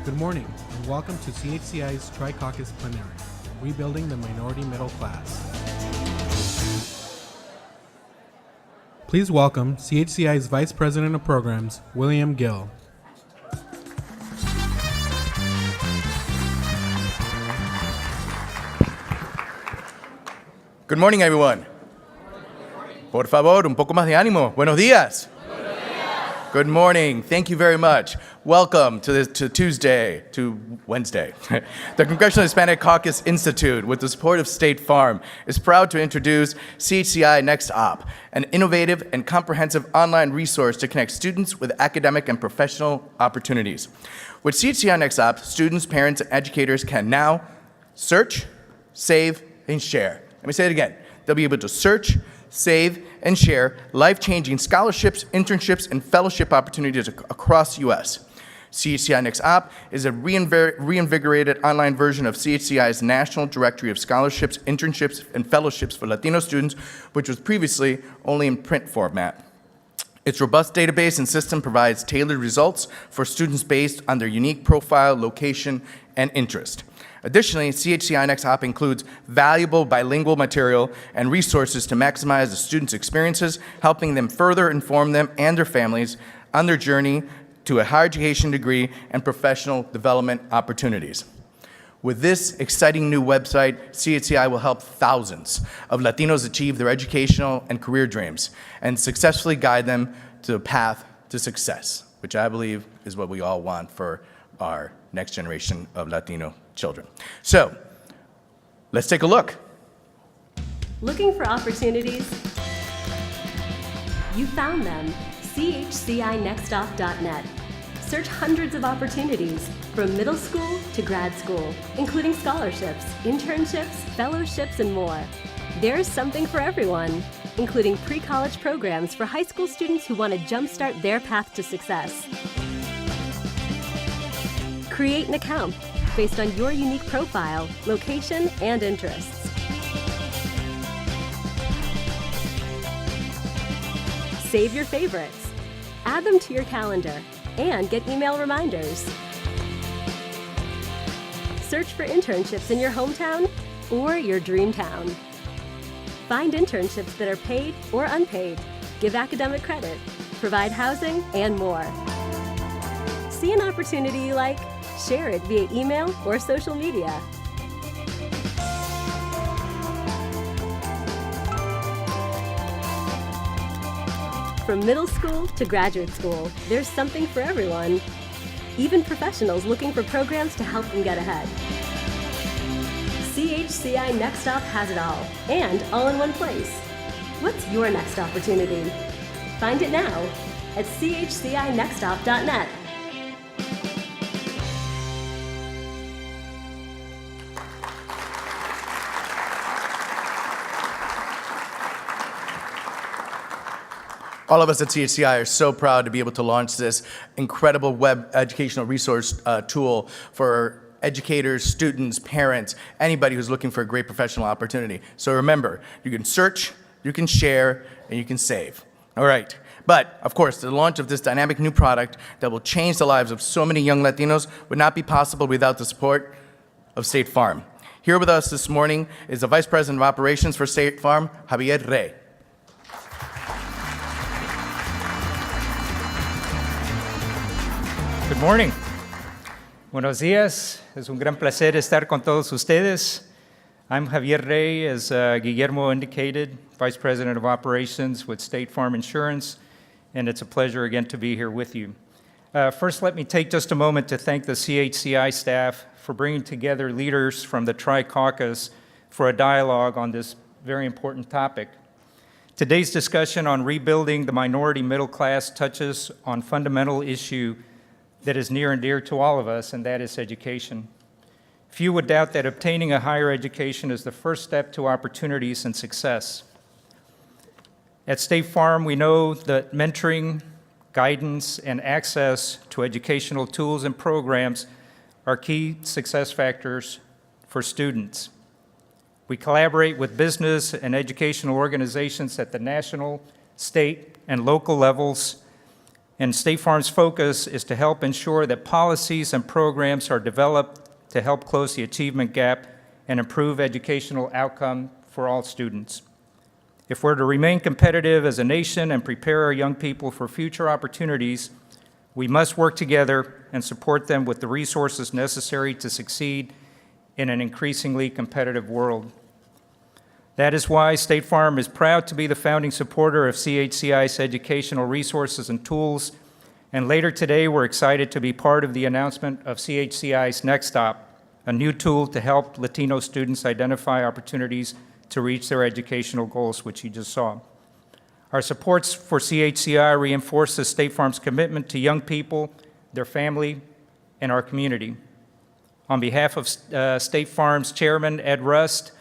Good morning, and welcome to CHCI's Tri-Caucus Plenary, Rebuilding the Minority Middle Class. Please welcome CHCI's Vice President of Programs, William Gill. Good morning, everyone. Por favor, un poco más de ánimo. Buenos días. Good morning. Thank you very much. Welcome to Wednesday. The Congressional Hispanic Caucus Institute, with the support of State Farm, is proud to introduce CHCI Next Op, an innovative and comprehensive online resource to connect students with academic and professional opportunities. With CHCI Next Op, students, parents, and educators can now search, save, and share. Let me say it again. They'll be able to search, save, and share life-changing scholarships, internships, and fellowship opportunities across the U.S. CHCI Next Op is a reinvigorated online version of CHCI's National Directory of Scholarships, Internships, and Fellowships for Latino students, which was previously only in print format. Its robust database and system provides tailored results for students based on their unique profile, location, and interest. Additionally, CHCI Next Op includes valuable bilingual material and resources to maximize the students' experiences, helping them further inform them and their families on their journey to a higher education degree and professional development opportunities. With this exciting new website, CHCI will help thousands of Latinos achieve their educational and career dreams and successfully guide them to a path to success, which I believe is what we all want for our next generation of Latino children. So, let's take a look. Looking for opportunities? You found them. CHCINextOp.net. Search hundreds of opportunities from middle school to grad school, including scholarships, internships, fellowships, and more. There's something for everyone, including pre-college programs for high school students who want to jumpstart their path to success. Create an account based on your unique profile, location, and interests. Save your favorites, add them to your calendar, and get email reminders. Search for internships in your hometown or your dream town. Find internships that are paid or unpaid, give academic credit, provide housing, and more. See an opportunity you like? Share it via email or social media. From middle school to graduate school, there's something for everyone. Even professionals looking for programs to help them get ahead. CHCI Next Op has it all, and all in one place. What's your next opportunity? Find it now at CHCINextOp.net. All of us at CHCI are so proud to be able to launch this incredible web educational resource tool for educators, students, parents, anybody who's looking for a great professional opportunity. So remember, you can search, you can share, and you can save. All right. But, of course, the launch of this dynamic new product that will change the lives of so many young Latinos would not be possible without the support of State Farm. Here with us this morning is the Vice President of Operations for State Farm, Javier Rey. Good morning. Buenos días. Es un gran placer estar con todos ustedes. I'm Javier Rey, as Guillermo indicated, Vice President of Operations with State Farm Insurance, and it's a pleasure again to be here with you. First, let me take just a moment to thank the CHCI staff for bringing together leaders from the Tri-Caucus for a dialogue on this very important topic. Today's discussion on rebuilding the minority middle class touches on fundamental issue that is near and dear to all of us, and that is education. Few would doubt that obtaining a higher education is the first step to opportunities and success. At State Farm, we know that mentoring, guidance, and access to educational tools and programs are key success factors for students. We collaborate with business and educational organizations at the national, state, and local levels And State Farm's focus is to help ensure that policies and programs are developed to help close the achievement gap and improve educational outcome for all students. If we're to remain competitive as a nation and prepare our young people for future opportunities, we must work together and support them with the resources necessary to succeed in an increasingly competitive world. That is why State Farm is proud to be the founding supporter of CHCI's educational resources and tools, and later today we're excited to be part of the announcement of CHCI's Next Stop, a new tool to help Latino students identify opportunities to reach their educational goals, which you just saw. Our supports for CHCI reinforces State Farm's commitment to young people, their family, and our community. On behalf of State Farm's Chairman, Ed Rust,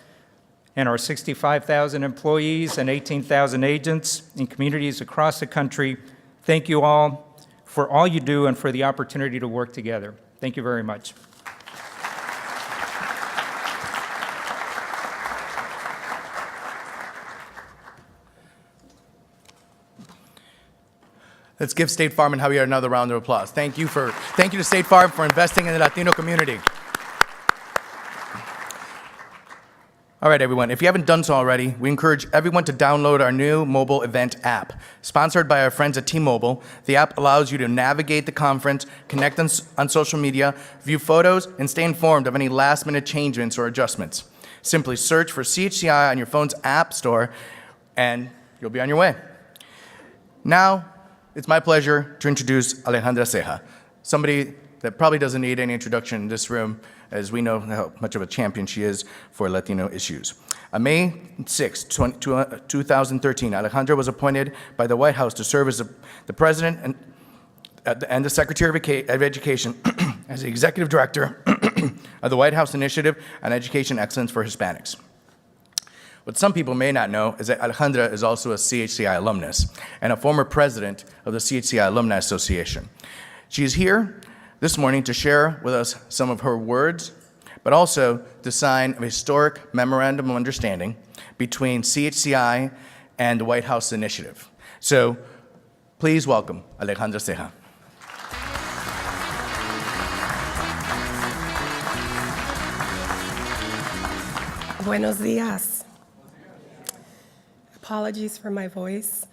and our 65,000 employees and 18,000 agents in communities across the country, thank you all for all you do and for the opportunity to work together. Thank you very much. Let's give State Farm and Javier another round of applause. Thank you to State Farm for investing in the Latino community. All right, everyone, if you haven't done so already, we encourage everyone to download our new mobile event app. Sponsored by our friends at T-Mobile, the app allows you to navigate the conference, connect on social media, view photos, and stay informed of any last-minute changes or adjustments. Simply search for CHCI on your phone's app store, and you'll be on your way. Now, it's my pleasure to introduce Alejandra Ceja, somebody that probably doesn't need any introduction in this room, as we know how much of a champion she is for Latino issues. On May 6, 2013, Alejandra was appointed by the White House to serve as the President and the Secretary of Education as the Executive Director of the White House Initiative on Education Excellence for Hispanics. What some people may not know is that Alejandra is also a CHCI alumnus and a former president of the CHCI Alumni Association. She is here this morning to share with us some of her words, but also to sign a historic memorandum of understanding between CHCI and the White House Initiative. So please welcome Alejandra Ceja. Buenos días. Apologies for my voice.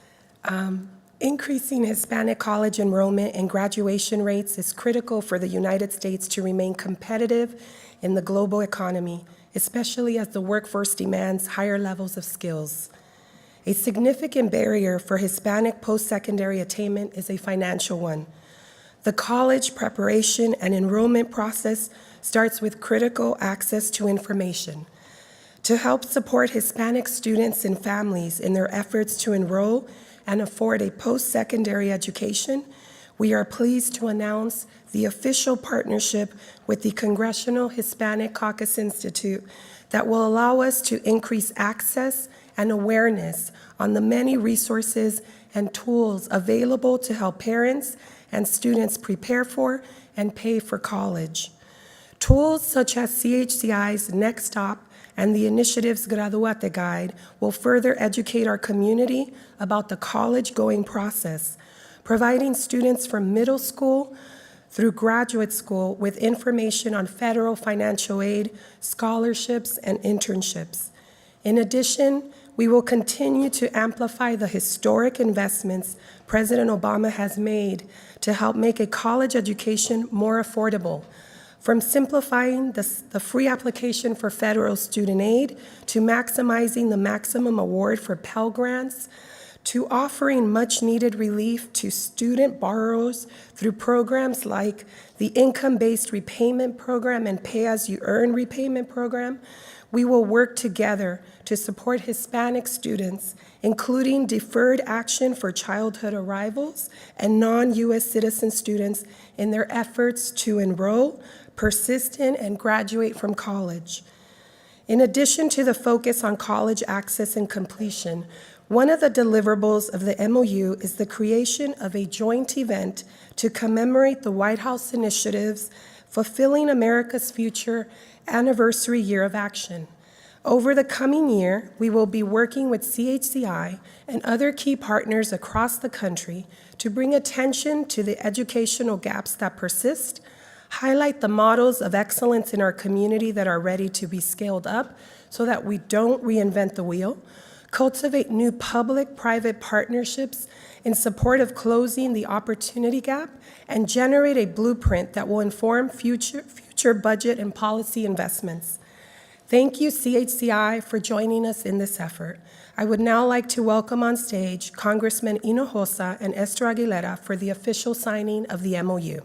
Increasing Hispanic college enrollment and graduation rates is critical for the United States to remain competitive in the global economy, especially as the workforce demands higher levels of skills. A significant barrier for Hispanic post-secondary attainment is a financial one. The college preparation and enrollment process starts with critical access to information. To help support Hispanic students and families in their efforts to enroll and afford a post-secondary education, we are pleased to announce the official partnership with the Congressional Hispanic Caucus Institute that will allow us to increase access and awareness on the many resources and tools available to help parents and students prepare for and pay for college. Tools such as CHCI's Next Stop and the initiative's Graduate Guide will further educate our community about the college-going process, providing students from middle school through graduate school with information on federal financial aid, scholarships, and internships. In addition, we will continue to amplify the historic investments President Obama has made to help make a college education more affordable, from simplifying the free application for federal student aid to maximizing the maximum award for Pell Grants, to offering much-needed relief to student borrowers through programs like the Income-Based Repayment Program and Pay-As-You-Earn Repayment Program. We will work together to support Hispanic students, including deferred action for childhood arrivals and non-U.S. citizen students in their efforts to enroll, persist in, and graduate from college. In addition to the focus on college access and completion, one of the deliverables of the MOU is the creation of a joint event to commemorate the White House Initiative's Fulfilling America's Future anniversary year of action. Over the coming year, we will be working with CHCI and other key partners across the country to bring attention to the educational gaps that persist, highlight the models of excellence in our community that are ready to be scaled up so that we don't reinvent the wheel, cultivate new public-private partnerships in support of closing the opportunity gap, and generate a blueprint that will inform future budget and policy investments. Thank you, CHCI, for joining us in this effort. I would now like to welcome on stage Congressman Hinojosa and Esther Aguilera for the official signing of the MOU.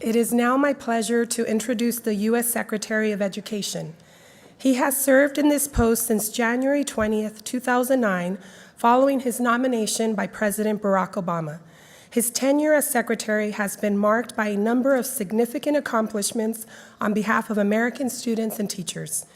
It is now my pleasure to introduce the U.S. Secretary of Education. He has served in this post since January 20th, 2009, following his nomination by President Barack Obama. His tenure as Secretary has been marked by a number of significant accomplishments on behalf of American students and teachers.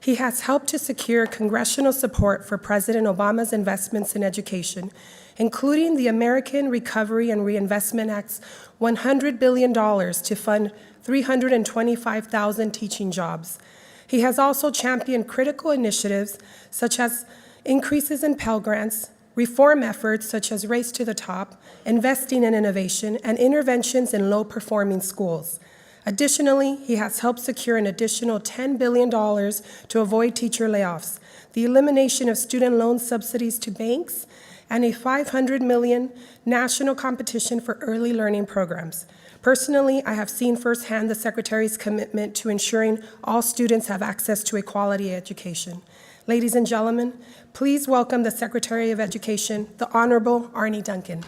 He has helped to secure congressional support for President Obama's investments in education, including the American Recovery and Reinvestment Act's $100 billion to fund 325,000 teaching jobs. He has also championed critical initiatives such as increases in Pell Grants, reform efforts such as Race to the Top, investing in innovation, and interventions in low-performing schools. Additionally, he has helped secure an additional $10 billion to avoid teacher layoffs, the elimination of student loan subsidies to banks, and a $500 million national competition for early learning programs. Personally, I have seen firsthand the Secretary's commitment to ensuring all students have access to a quality education. Ladies and gentlemen, please welcome the Secretary of Education, the Honorable Arne Duncan.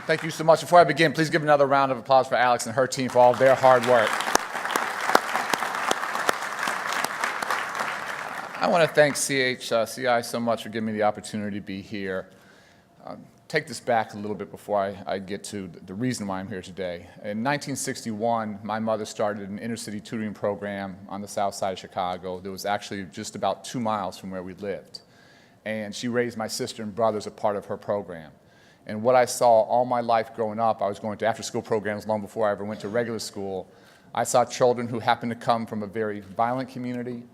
Thank you so much. Before I begin, please give another round of applause for Alex and her team for all of their hard work. I want to thank CHCI so much for giving me the opportunity to be here. Take this back a little bit before I get to the reason why I'm here today. In 1961, my mother started an inner-city tutoring program on the south side of Chicago that was actually just about 2 miles from where we lived. And she raised my sister and brother as a part of her program. And what I saw all my life growing up, I was going to after-school programs long before I ever went to regular school. I saw children who happened to come from a very violent community,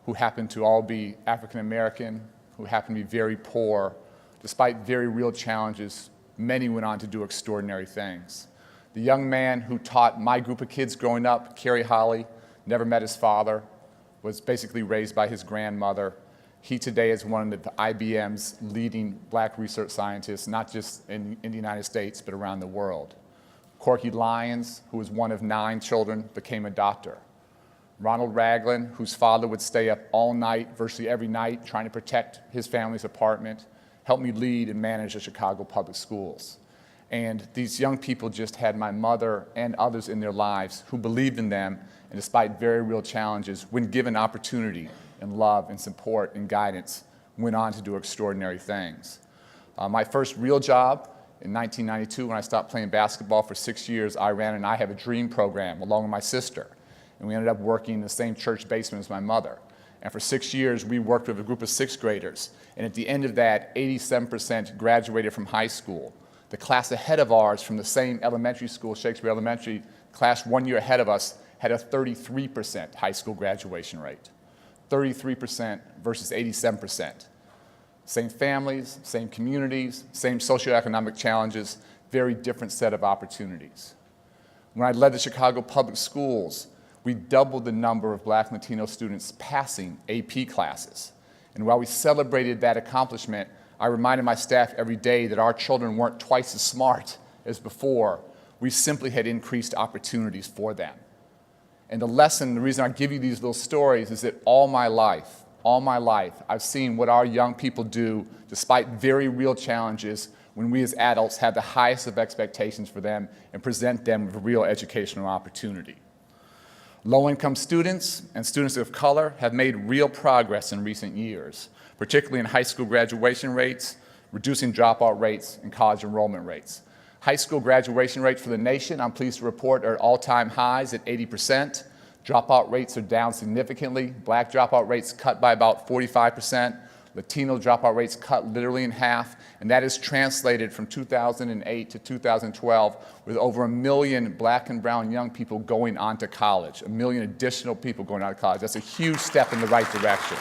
who happened to all be African American, who happened to be very poor. Despite very real challenges, many went on to do extraordinary things. The young man who taught my group of kids growing up, Kerry Holly, never met his father, was basically raised by his grandmother. He today is one of IBM's leading black research scientists, not just in the United States, but around the world. Corky Lyons, who was one of 9 children, became a doctor. Ronald Ragland, whose father would stay up all night, virtually every night, trying to protect his family's apartment, helped me lead and manage the Chicago public schools. And these young people just had my mother and others in their lives who believed in them, and despite very real challenges, when given opportunity and love and support and guidance, went on to do extraordinary things. My first real job in 1992, when I stopped playing basketball for 6 years, I ran an I Have a Dream program along with my sister. And we ended up working in the same church basement as my mother. And for 6 years, we worked with a group of 6th graders. And at the end of that, 87% graduated from high school. The class ahead of ours from the same elementary school, Shakespeare Elementary, class 1 year ahead of us, had a 33% high school graduation rate. 33% versus 87%. Same families, same communities, same socioeconomic challenges, very different set of opportunities. When I led the Chicago Public Schools, we doubled the number of Black and Latino students passing AP classes. And while we celebrated that accomplishment, I reminded my staff every day that our children weren't twice as smart as before. We simply had increased opportunities for them. And the reason I give you these little stories is that all my life, I've seen what our young people do despite very real challenges when we as adults have the highest of expectations for them and present them with a real educational opportunity. Low-income students and students of color have made real progress in recent years, particularly in high school graduation rates, reducing dropout rates, and college enrollment rates. High school graduation rates for the nation, I'm pleased to report, are at all-time highs at 80%. Dropout rates are down significantly. Black dropout rates cut by about 45%. Latino dropout rates cut literally in half, and that is translated from 2008 to 2012 with over 1 million Black and brown young people going on to college, 1 million additional people going on to college. That's a huge step in the right direction.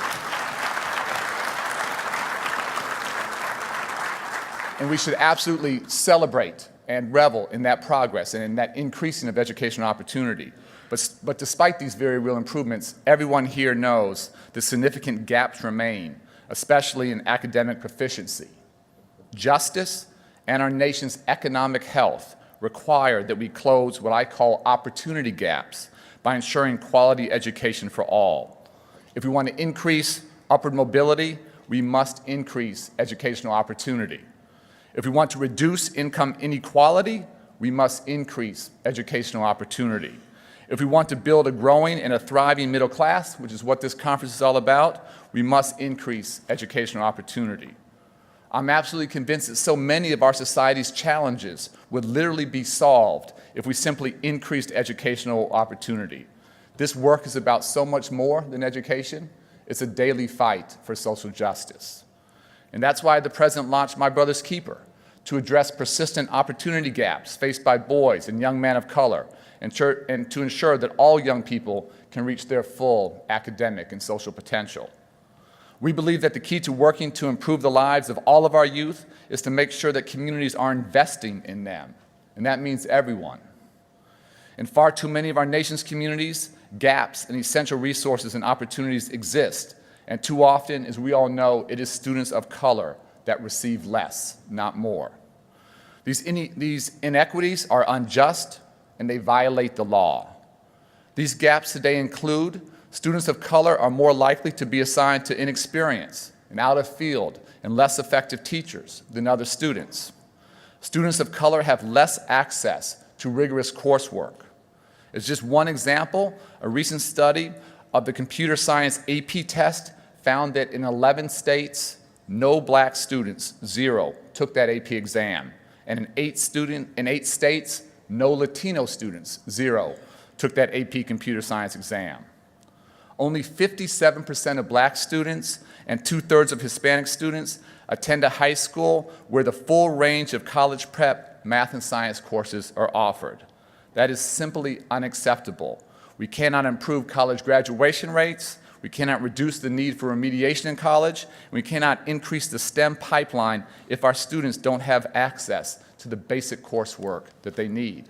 And we should absolutely celebrate and revel in that progress and in that increasing of educational opportunity. But despite these very real improvements, everyone here knows that significant gaps remain, especially in academic proficiency. Justice and our nation's economic health require that we close what I call opportunity gaps by ensuring quality education for all. If we want to increase upward mobility, we must increase educational opportunity. If we want to reduce income inequality, we must increase educational opportunity. If we want to build a growing and a thriving middle class, which is what this conference is all about, we must increase educational opportunity. I'm absolutely convinced that so many of our society's challenges would literally be solved if we simply increased educational opportunity. This work is about so much more than education. It's a daily fight for social justice. And that's why the President launched My Brother's Keeper, to address persistent opportunity gaps faced by boys and young men of color, and to ensure that all young people can reach their full academic and social potential. We believe that the key to working to improve the lives of all of our youth is to make sure that communities are investing in them, and that means everyone. In far too many of our nation's communities, gaps in essential resources and opportunities exist, and too often, as we all know, it is students of color that receive less, not more. These inequities are unjust, and they violate the law. These gaps today include students of color are more likely to be assigned to inexperienced and out of field and less effective teachers than other students. Students of color have less access to rigorous coursework. As just one example, a recent study of the computer science AP test found that in 11 states, no Black students, 0, took that AP exam. And in 8 states, no Latino students, 0, took that AP computer science exam. Only 57% of Black students and 2/3 of Hispanic students attend a high school where the full range of college prep math and science courses are offered. That is simply unacceptable. We cannot improve college graduation rates, we cannot reduce the need for remediation in college, and we cannot increase the STEM pipeline if our students don't have access to the basic coursework that they need.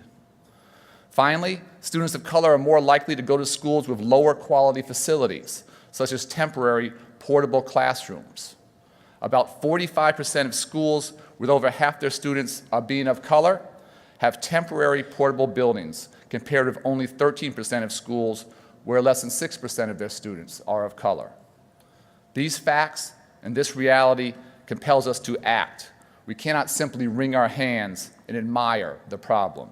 Finally, students of color are more likely to go to schools with lower quality facilities, such as temporary portable classrooms. About 45% of schools with over half their students being of color have temporary portable buildings, compared with only 13% of schools where less than 6% of their students are of color. These facts and this reality compels us to act. We cannot simply wring our hands and admire the problem.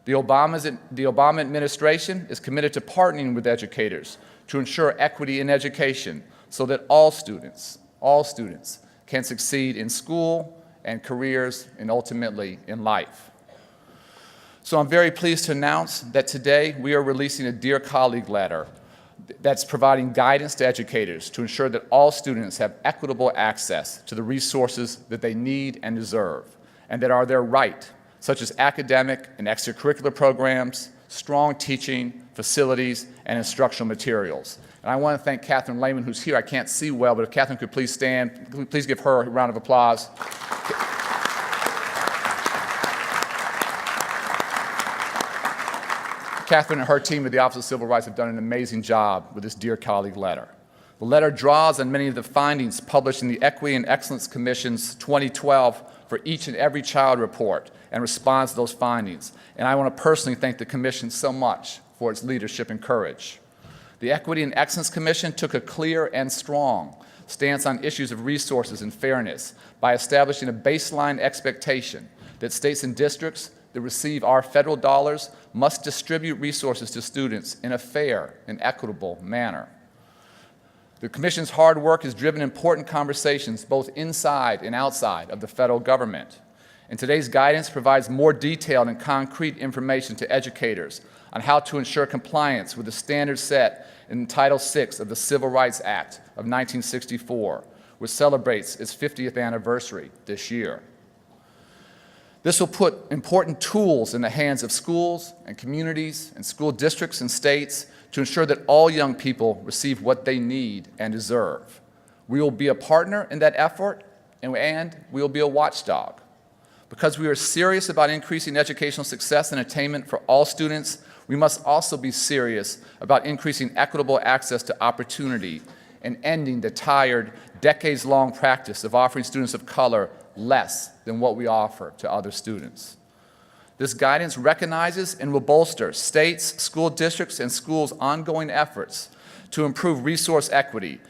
The Obama administration is committed to partnering with educators to ensure equity in education so that all students can succeed in school and careers and ultimately in life. So I'm very pleased to announce that today we are releasing a Dear Colleague letter that's providing guidance to educators to ensure that all students have equitable access to the resources that they need and deserve, and that are their right, such as academic and extracurricular programs, strong teaching, facilities, and instructional materials. And I want to thank Catherine Lehman, who's here. I can't see well, but if Catherine could please stand, please give her a round of applause. Catherine and her team at the Office of Civil Rights have done an amazing job with this Dear Colleague letter. The letter draws on many of the findings published in the Equity and Excellence Commission's 2012 For Each and Every Child report and responds to those findings. And I want to personally thank the Commission so much for its leadership and courage. The Equity and Excellence Commission took a clear and strong stance on issues of resources and fairness by establishing a baseline expectation that states and districts that receive our federal dollars must distribute resources to students in a fair and equitable manner. The Commission's hard work has driven important conversations both inside and outside of the federal government. And today's guidance provides more detailed and concrete information to educators on how to ensure compliance with the standards set in Title VI of the Civil Rights Act of 1964, which celebrates its 50th anniversary this year. This will put important tools in the hands of schools and communities and school districts and states to ensure that all young people receive what they need and deserve. We will be a partner in that effort, and we will be a watchdog. Because we are serious about increasing educational success and attainment for all students, we must also be serious about increasing equitable access to opportunity and ending the tired, decades-long practice of offering students of color less than what we offer to other students. This guidance recognizes and will bolster states, school districts, and schools' ongoing efforts to improve resource equity,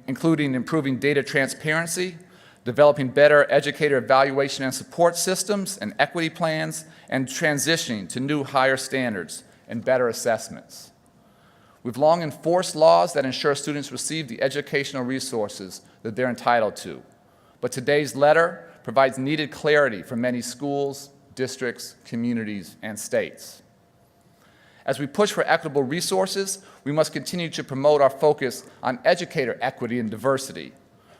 including improving data transparency, developing better educator evaluation and support systems and equity plans, and transitioning to new higher standards and better assessments. We've long enforced laws that ensure students receive the educational resources that they're entitled to. But today's letter provides needed clarity for many schools, districts, communities, and states. As we push for equitable resources, we must continue to promote our focus on educator equity and diversity.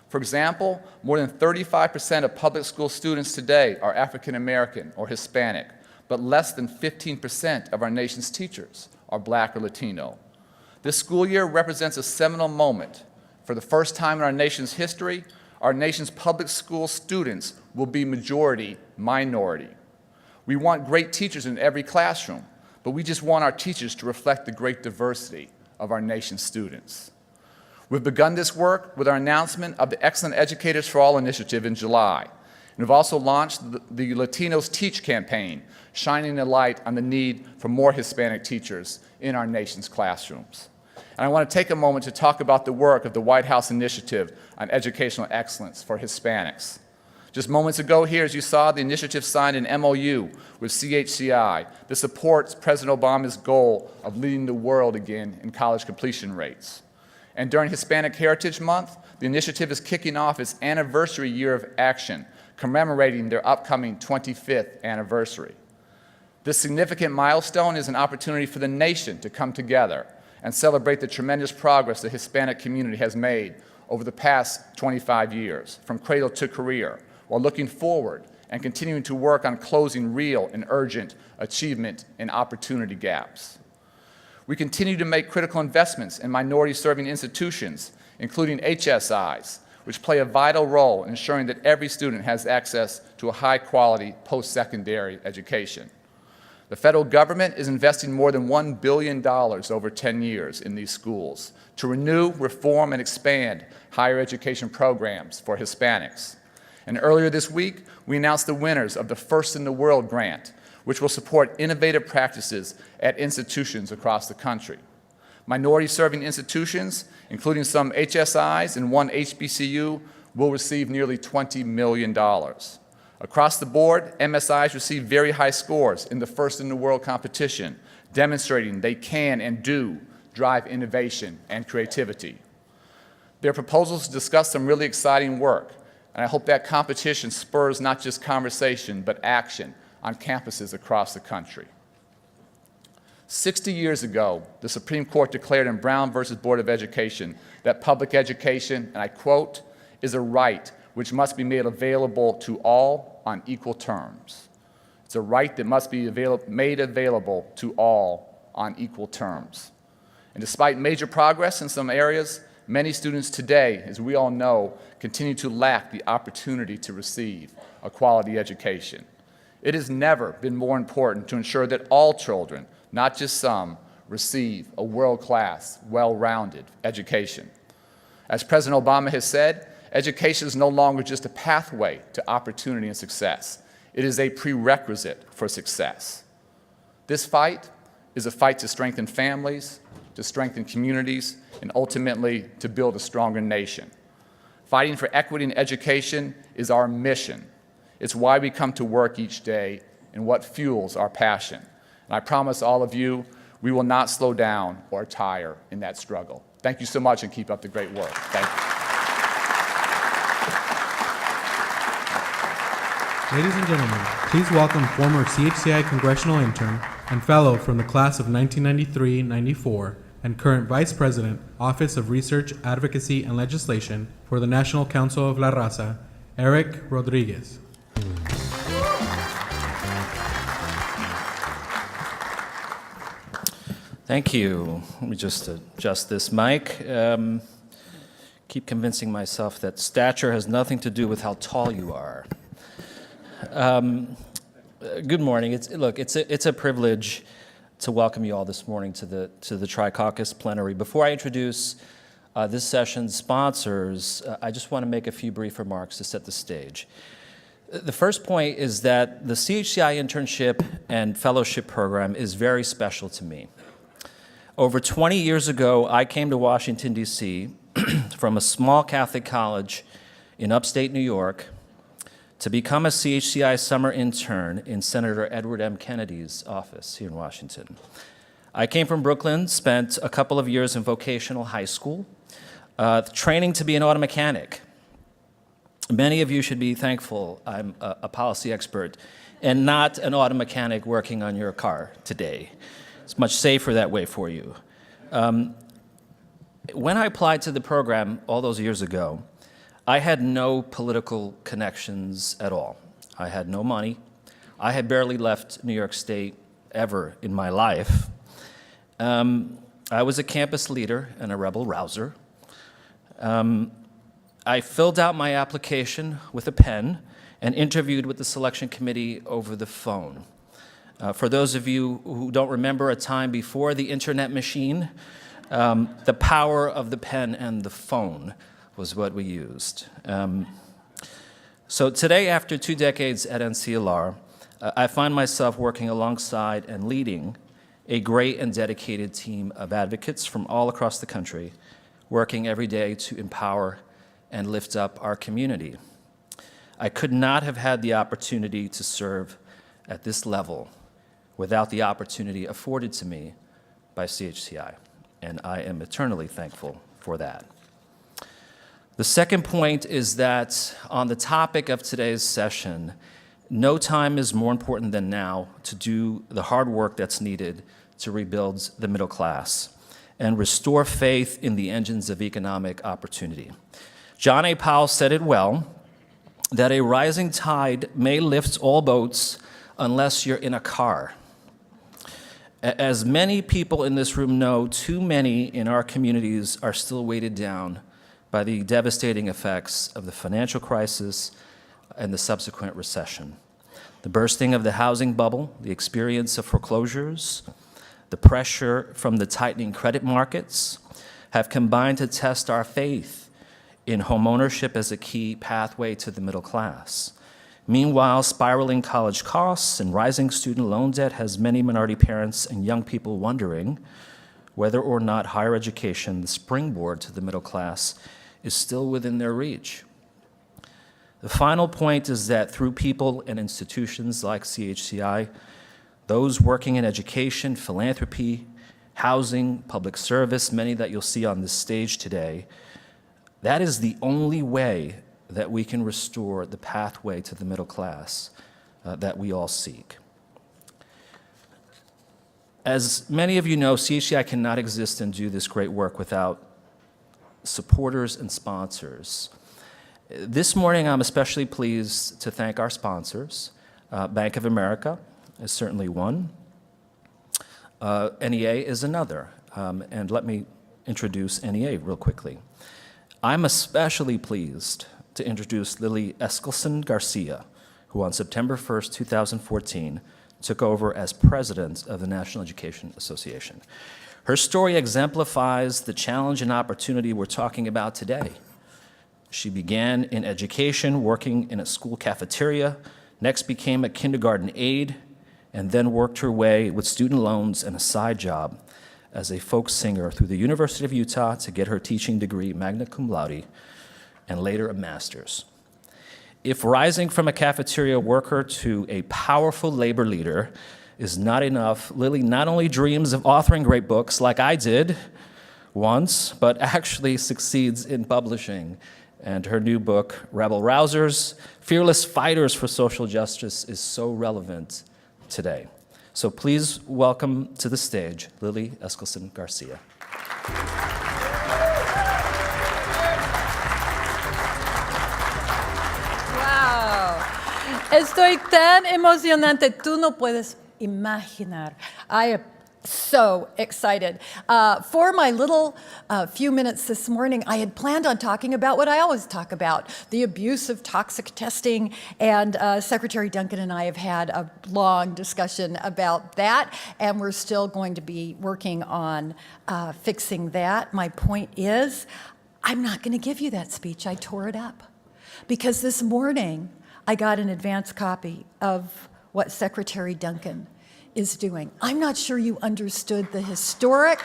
For example, more than 35% of public school students today are African American or Hispanic, but less than 15% of our nation's teachers are Black or Latino. This school year represents a seminal moment. For the first time in our nation's history, our nation's public school students will be majority minority. We want great teachers in every classroom, but we just want our teachers to reflect the great diversity of our nation's students. We've begun this work with our announcement of the Excellent Educators for All initiative in July. And we've also launched the Latinos Teach campaign, shining a light on the need for more Hispanic teachers in our nation's classrooms. And I want to take a moment to talk about the work of the White House Initiative on Educational Excellence for Hispanics. Just moments ago here, as you saw, the initiative signed an MOU with CHCI that supports President Obama's goal of leading the world again in college completion rates. And during Hispanic Heritage Month, the initiative is kicking off its anniversary year of action, commemorating their upcoming 25th anniversary. This significant milestone is an opportunity for the nation to come together and celebrate the tremendous progress the Hispanic community has made over the past 25 years, from cradle to career, while looking forward and continuing to work on closing real and urgent achievement and opportunity gaps. We continue to make critical investments in minority-serving institutions, including HSIs, which play a vital role in ensuring that every student has access to a high-quality post-secondary education. The federal government is investing more than $1 billion over 10 years in these schools to renew, reform, and expand higher education programs for Hispanics. And earlier this week, we announced the winners of the First in the World grant, which will support innovative practices at institutions across the country. Minority-serving institutions, including some HSIs and one HBCU, will receive nearly $20 million. Across the board, MSIs receive very high scores in the First in the World competition, demonstrating they can and do drive innovation and creativity. Their proposals discuss some really exciting work, and I hope that competition spurs not just conversation, but action on campuses across the country. 60 years ago, the Supreme Court declared in Brown versus Board of Education that public education, and I quote, is a right which must be made available to all on equal terms. It's a right that must be made available to all on equal terms. And despite major progress in some areas, many students today, as we all know, continue to lack the opportunity to receive a quality education. It has never been more important to ensure that all children, not just some, receive a world-class, well-rounded education. As President Obama has said, education is no longer just a pathway to opportunity and success. It is a prerequisite for success. This fight is a fight to strengthen families, to strengthen communities, and ultimately to build a stronger nation. Fighting for equity in education is our mission. It's why we come to work each day and what fuels our passion. And I promise all of you, we will not slow down or tire in that struggle. Thank you so much and keep up the great work. Thank you. Ladies and gentlemen, please welcome former CHCI congressional intern and fellow from the class of 1993-94 and current Vice President, Office of Research, Advocacy, and Legislation for the National Council of La Raza, Eric Rodriguez. Thank you. Let me just adjust this mic. Keep convincing myself that stature has nothing to do with how tall you are. Good morning. It's a privilege to welcome you all this morning to the Tri-Caucus Plenary. Before I introduce this session's sponsors, I just want to make a few brief remarks to set the stage. The first point is that the CHCI internship and fellowship program is very special to me. Over 20 years ago, I came to Washington, D.C. from a small Catholic college in upstate New York to become a CHCI summer intern in Senator Edward M. Kennedy's office here in Washington. I came from Brooklyn, spent a couple of years in vocational high school, training to be an auto mechanic. Many of you should be thankful I'm a policy expert and not an auto mechanic working on your car today. It's much safer that way for you. When I applied to the program all those years ago, I had no political connections at all. I had no money. I had barely left New York State ever in my life. I was a campus leader and a rebel rouser. I filled out my application with a pen and interviewed with the selection committee over the phone. For those of you who don't remember a time before the internet machine, the power of the pen and the phone was what we used. So today, after 2 decades at NCLR, I find myself working alongside and leading a great and dedicated team of advocates from all across the country, working every day to empower and lift up our community. I could not have had the opportunity to serve at this level without the opportunity afforded to me by CHCI, and I am eternally thankful for that. The second point is that on the topic of today's session, no time is more important than now to do the hard work that's needed to rebuild the middle class and restore faith in the engines of economic opportunity. John A. Powell said it well, that a rising tide may lift all boats unless you're in a car. As many people in this room know, too many in our communities are still weighted down by the devastating effects of the financial crisis and the subsequent recession. The bursting of the housing bubble, the experience of foreclosures, the pressure from the tightening credit markets have combined to test our faith in homeownership as a key pathway to the middle class. Meanwhile, spiraling college costs and rising student loan debt has many minority parents and young people wondering whether or not higher education, the springboard to the middle class, is still within their reach. The final point is that through people and institutions like CHCI, those working in education, philanthropy, housing, public service, many that you'll see on this stage today, that is the only way that we can restore the pathway to the middle class that we all seek. As many of you know, CHCI cannot exist and do this great work without supporters and sponsors. This morning, I'm especially pleased to thank our sponsors. Bank of America is certainly one. NEA is another. and let me introduce NEA real quickly. I'm especially pleased to introduce Lily Eskelsen Garcia, who on September 1st, 2014, took over as president of the National Education Association. Her story exemplifies the challenge and opportunity we're talking about today. She began in education, working in a school cafeteria, next became a kindergarten aide, and then worked her way with student loans and a side job as a folk singer through the University of Utah to get her teaching degree, magna cum laude, and later a master's. If rising from a cafeteria worker to a powerful labor leader is not enough, Lily not only dreams of authoring great books like I did once, but actually succeeds in publishing. And her new book, Rebel Rousers, Fearless Fighters for Social Justice, is so relevant today. So please welcome to the stage Lily Eskelsen Garcia. Wow. Estoy tan emocionante, tú no puedes imaginar. I am so excited. For my little few minutes this morning, I had planned on talking about what I always talk about, the abuse of toxic testing, and Secretary Duncan and I have had a long discussion about that, and we're still going to be working on fixing that. My point is, I'm not going to give you that speech. I tore it up. Because this morning, I got an advance copy of what Secretary Duncan is doing. I'm not sure you understood the historic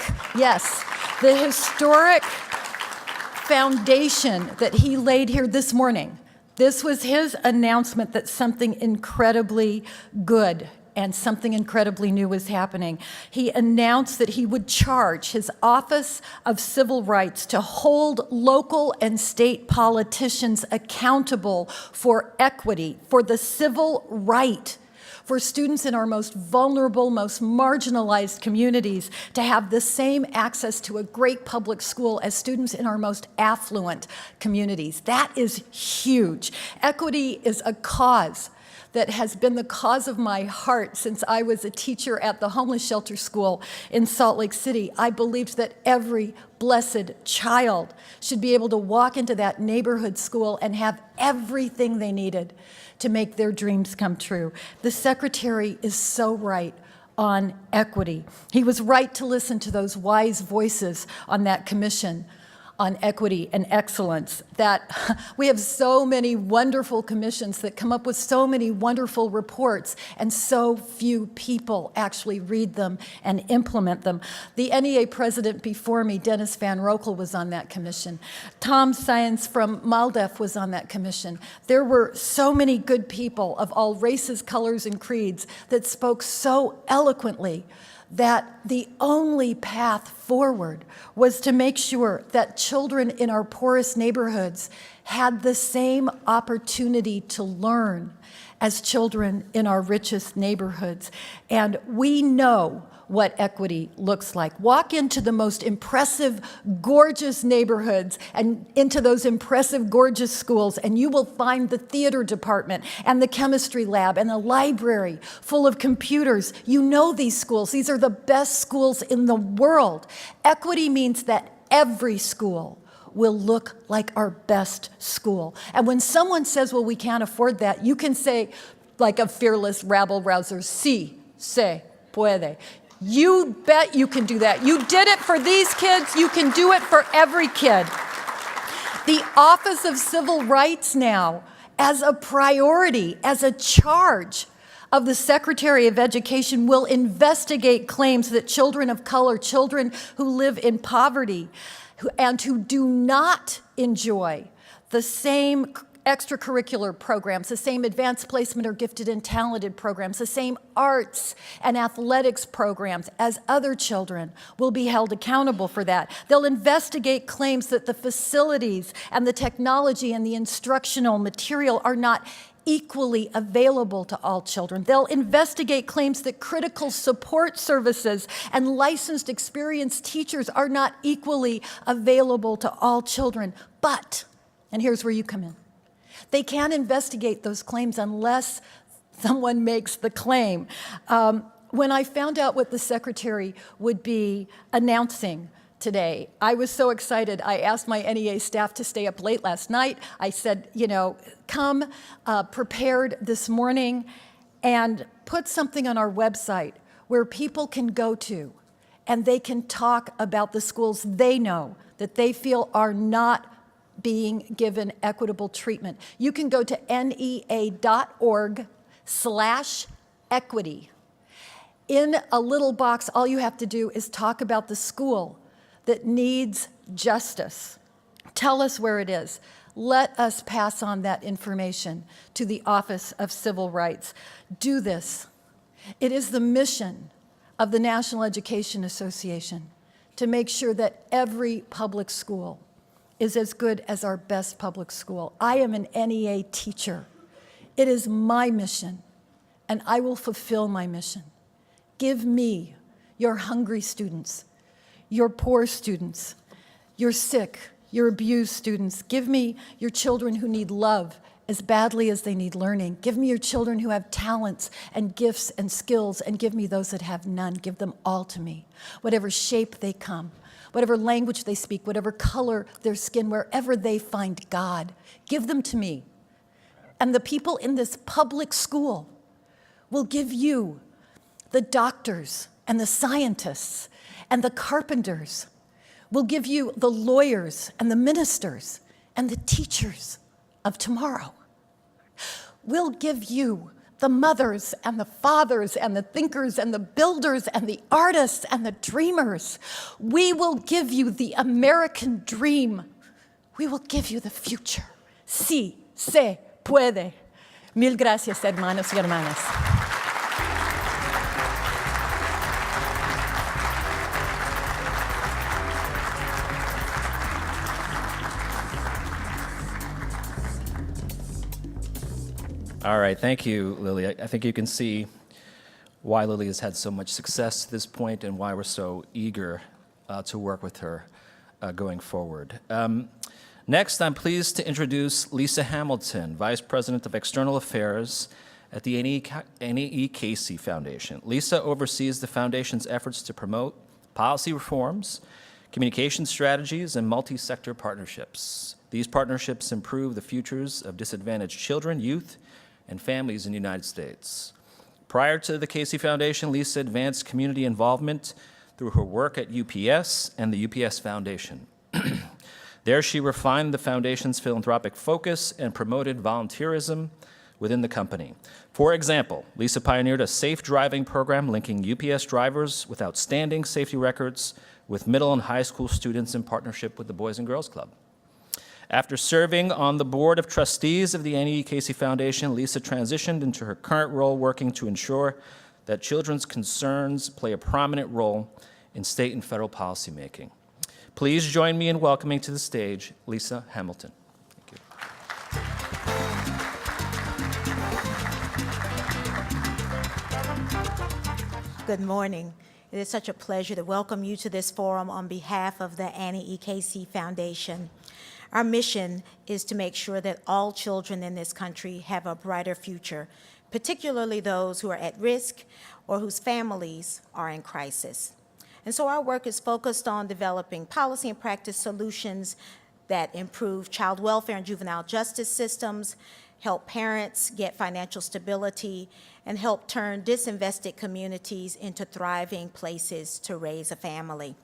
foundation that he laid here this morning. This was his announcement that something incredibly good and something incredibly new was happening. He announced that he would charge his Office of Civil Rights to hold local and state politicians accountable for equity, for the civil right for students in our most vulnerable, most marginalized communities to have the same access to a great public school as students in our most affluent communities. That is huge. Equity is a cause that has been the cause of my heart since I was a teacher at the homeless shelter school in Salt Lake City. I believed that every blessed child should be able to walk into that neighborhood school and have everything they needed to make their dreams come true. The secretary is so right on equity. He was right to listen to those wise voices on that commission on equity and excellence, that we have so many wonderful commissions that come up with so many wonderful reports, and so few people actually read them and implement them. The NEA president before me, Dennis Van Rokel, was on that commission. Tom Science from MALDEF was on that commission. There were so many good people of all races, colors, and creeds that spoke so eloquently that the only path forward was to make sure that children in our poorest neighborhoods had the same opportunity to learn as children in our richest neighborhoods. And we know what equity looks like. Walk into the most impressive, gorgeous neighborhoods and into those impressive, gorgeous schools, and you will find the theater department and the chemistry lab and the library full of computers. You know these schools. These are the best schools in the world. Equity means that every school will look like our best school. And when someone says, well, we can't afford that, you can say, like a fearless rabble-rouser, sí, se puede. You bet you can do that. You did it for these kids. You can do it for every kid. The Office of Civil Rights now, as a priority, as a charge of the Secretary of Education, will investigate claims that children of color, children who live in poverty, and who do not enjoy the same extracurricular programs, the same advanced placement or gifted and talented programs, the same arts and athletics programs as other children, will be held accountable for that. They'll investigate claims that the facilities and the technology and the instructional material are not equally available to all children. They'll investigate claims that critical support services and licensed experienced teachers are not equally available to all children. But, and here's where you come in, they can't investigate those claims unless someone makes the claim. When I found out what the secretary would be announcing today, I was so excited. I asked my NEA staff to stay up late last night. I said, come prepared this morning and put something on our website where people can go to and they can talk about the schools they know that they feel are not being given equitable treatment. You can go to NEA.org/equity. In a little box, all you have to do is talk about the school that needs justice. Tell us where it is. Let us pass on that information to the Office of Civil Rights. Do this. It is the mission of the National Education Association to make sure that every public school is as good as our best public school. I am an NEA teacher. It is my mission, and I will fulfill my mission. Give me your hungry students, your poor students, your sick, your abused students. Give me your children who need love as badly as they need learning. Give me your children who have talents and gifts and skills, and give me those that have none. Give them all to me, whatever shape they come, whatever language they speak, whatever color their skin, wherever they find God. Give them to me. And the people in this public school will give you the doctors and the scientists and the carpenters. Will give you the lawyers and the ministers and the teachers of tomorrow. We'll give you the mothers and the fathers and the thinkers and the builders and the artists and the dreamers. We will give you the American dream. We will give you the future. Sí, se puede. Mil gracias, hermanos y hermanas. All right, thank you, Lily. I think you can see why Lily has had so much success to this point and why we're so eager to work with her going forward. Next, I'm pleased to introduce Lisa Hamilton, Vice President of External Affairs at the NAE Casey Foundation. Lisa oversees the foundation's efforts to promote policy reforms, communication strategies, and multi-sector partnerships. These partnerships improve the futures of disadvantaged children, youth, and families in the United States. Prior to the Casey Foundation, Lisa advanced community involvement through her work at UPS and the UPS Foundation. There, she refined the foundation's philanthropic focus and promoted volunteerism within the company. For example, Lisa pioneered a safe driving program linking UPS drivers with outstanding safety records with middle and high school students in partnership with the Boys and Girls Club. After serving on the board of trustees of the NE Casey Foundation, Lisa transitioned into her current role working to ensure that children's concerns play a prominent role in state and federal policymaking. Please join me in welcoming to the stage Lisa Hamilton. Thank you. Good morning. It is such a pleasure to welcome you to this forum on behalf of the Annie E. Casey Foundation. Our mission is to make sure that all children in this country have a brighter future, particularly those who are at risk or whose families are in crisis. And so our work is focused on developing policy and practice solutions that improve child welfare and juvenile justice systems, help parents get financial stability, and help turn disinvested communities into thriving places to raise a family.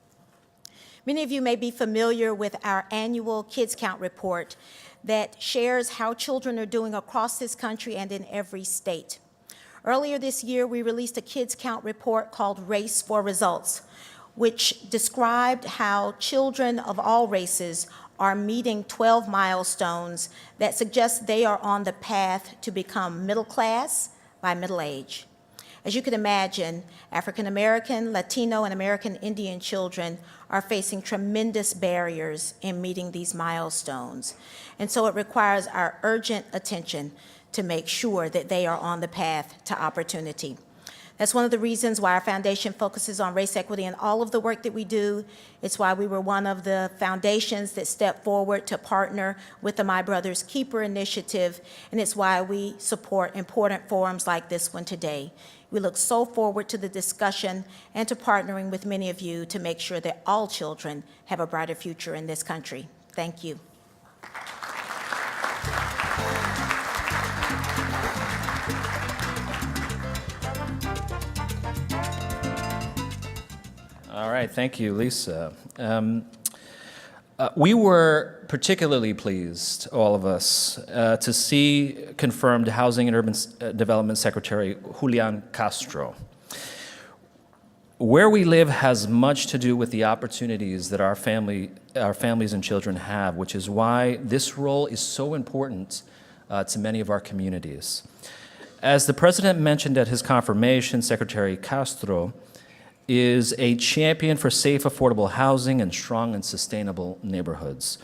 Many of you may be familiar with our annual Kids Count report that shares how children are doing across this country and in every state. Earlier this year, we released a Kids Count report called Race for Results, which described how children of all races are meeting 12 milestones that suggest they are on the path to become middle class by middle age. As you can imagine, African American, Latino, and American Indian children are facing tremendous barriers in meeting these milestones. And so it requires our urgent attention to make sure that they are on the path to opportunity. That's one of the reasons why our foundation focuses on race equity in all of the work that we do. It's why we were one of the foundations that stepped forward to partner with the My Brother's Keeper initiative, and it's why we support important forums like this one today. We look so forward to the discussion and to partnering with many of you to make sure that all children have a brighter future in this country. Thank you. All right, thank you, Lisa. We were particularly pleased, all of us, to see confirmed Housing and Urban Development Secretary Julián Castro. Where we live has much to do with the opportunities that our families and children have, which is why this role is so important to many of our communities. As the President mentioned at his confirmation, Secretary Castro is a champion for safe, affordable housing and strong and sustainable neighborhoods.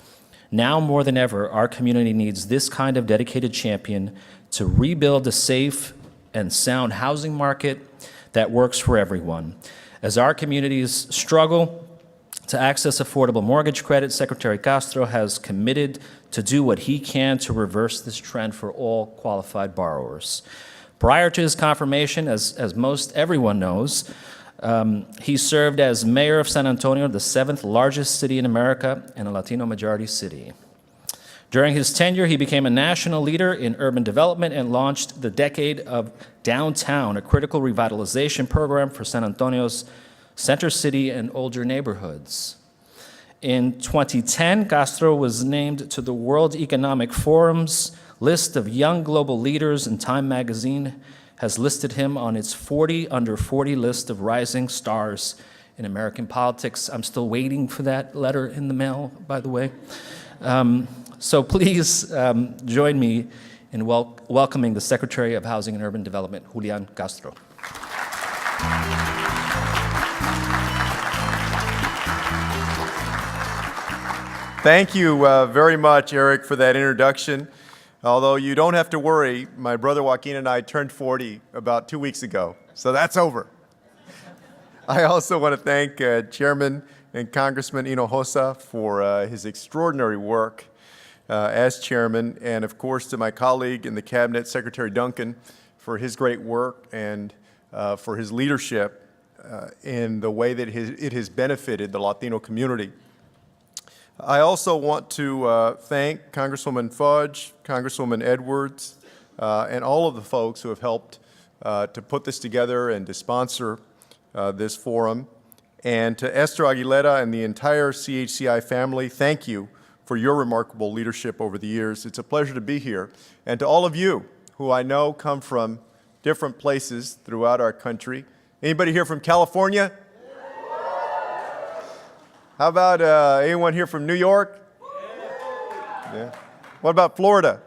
Now more than ever, our community needs this kind of dedicated champion to rebuild a safe and sound housing market that works for everyone. As our communities struggle to access affordable mortgage credit, Secretary Castro has committed to do what he can to reverse this trend for all qualified borrowers. Prior to his confirmation, as most everyone knows, he served as mayor of San Antonio, the 7th largest city in America and a Latino majority city. During his tenure, he became a national leader in urban development and launched the Decade of Downtown, a critical revitalization program for San Antonio's center city and older neighborhoods. In 2010, Castro was named to the World Economic Forum's list of young global leaders, and Time magazine has listed him on its 40 under 40 list of rising stars in American politics. I'm still waiting for that letter in the mail, by the way. So please join me in welcoming the Secretary of Housing and Urban Development, Julián Castro. Thank you very much, Eric, for that introduction. Although you don't have to worry, my brother Joaquin and I turned 40 about 2 weeks ago, so that's over. I also want to thank Chairman and Congressman Hinojosa for his extraordinary work as chairman, and of course to my colleague in the cabinet, Secretary Duncan, for his great work and for his leadership in the way that it has benefited the Latino community. I also want to thank Congresswoman Fudge, Congresswoman Edwards, and all of the folks who have helped to put this together and to sponsor this forum. And to Esther Aguilera and the entire CHCI family, thank you for your remarkable leadership over the years. It's a pleasure to be here. And to all of you who I know come from different places throughout our country. Anybody here from California? How about anyone here from New York? Yeah. What about Florida?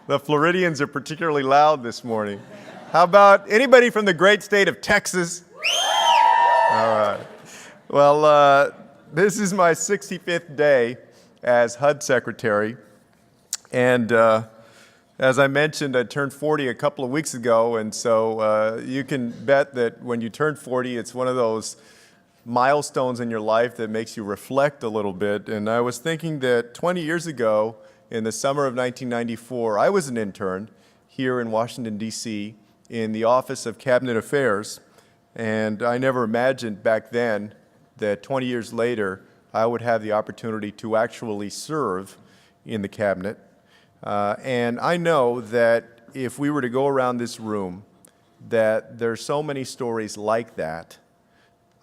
The Floridians are particularly loud this morning. How about anybody from the great state of Texas? All right. Well, this is my 65th day as HUD Secretary. And as I mentioned, I turned 40 a couple of weeks ago. And so you can bet that when you turn 40, it's one of those milestones in your life that makes you reflect a little bit. And I was thinking that 20 years ago, in the summer of 1994, I was an intern here in Washington, D.C., in the Office of Cabinet Affairs. And I never imagined back then that 20 years later, I would have the opportunity to actually serve in the cabinet. And I know that if we were to go around this room, that there's so many stories like that.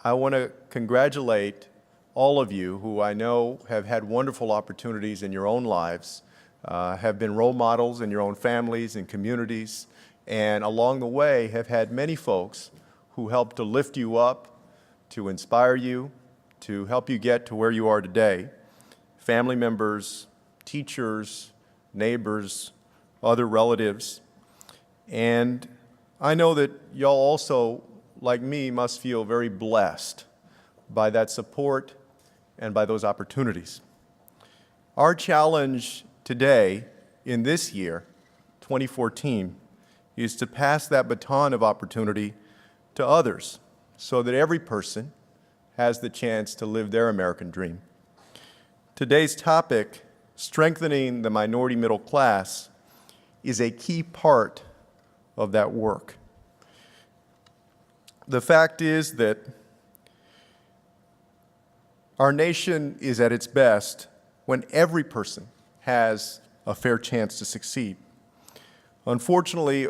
I want to congratulate all of you who I know have had wonderful opportunities in your own lives, have been role models in your own families and communities, and along the way have had many folks who helped to lift you up, to inspire you, to help you get to where you are today. Family members, teachers, neighbors, other relatives. And I know that y'all also, like me, must feel very blessed by that support and by those opportunities. Our challenge today, in this year, 2014, is to pass that baton of opportunity to others so that every person has the chance to live their American dream. Today's topic, strengthening the minority middle class, is a key part of that work. The fact is that our nation is at its best when every person has a fair chance to succeed. Unfortunately,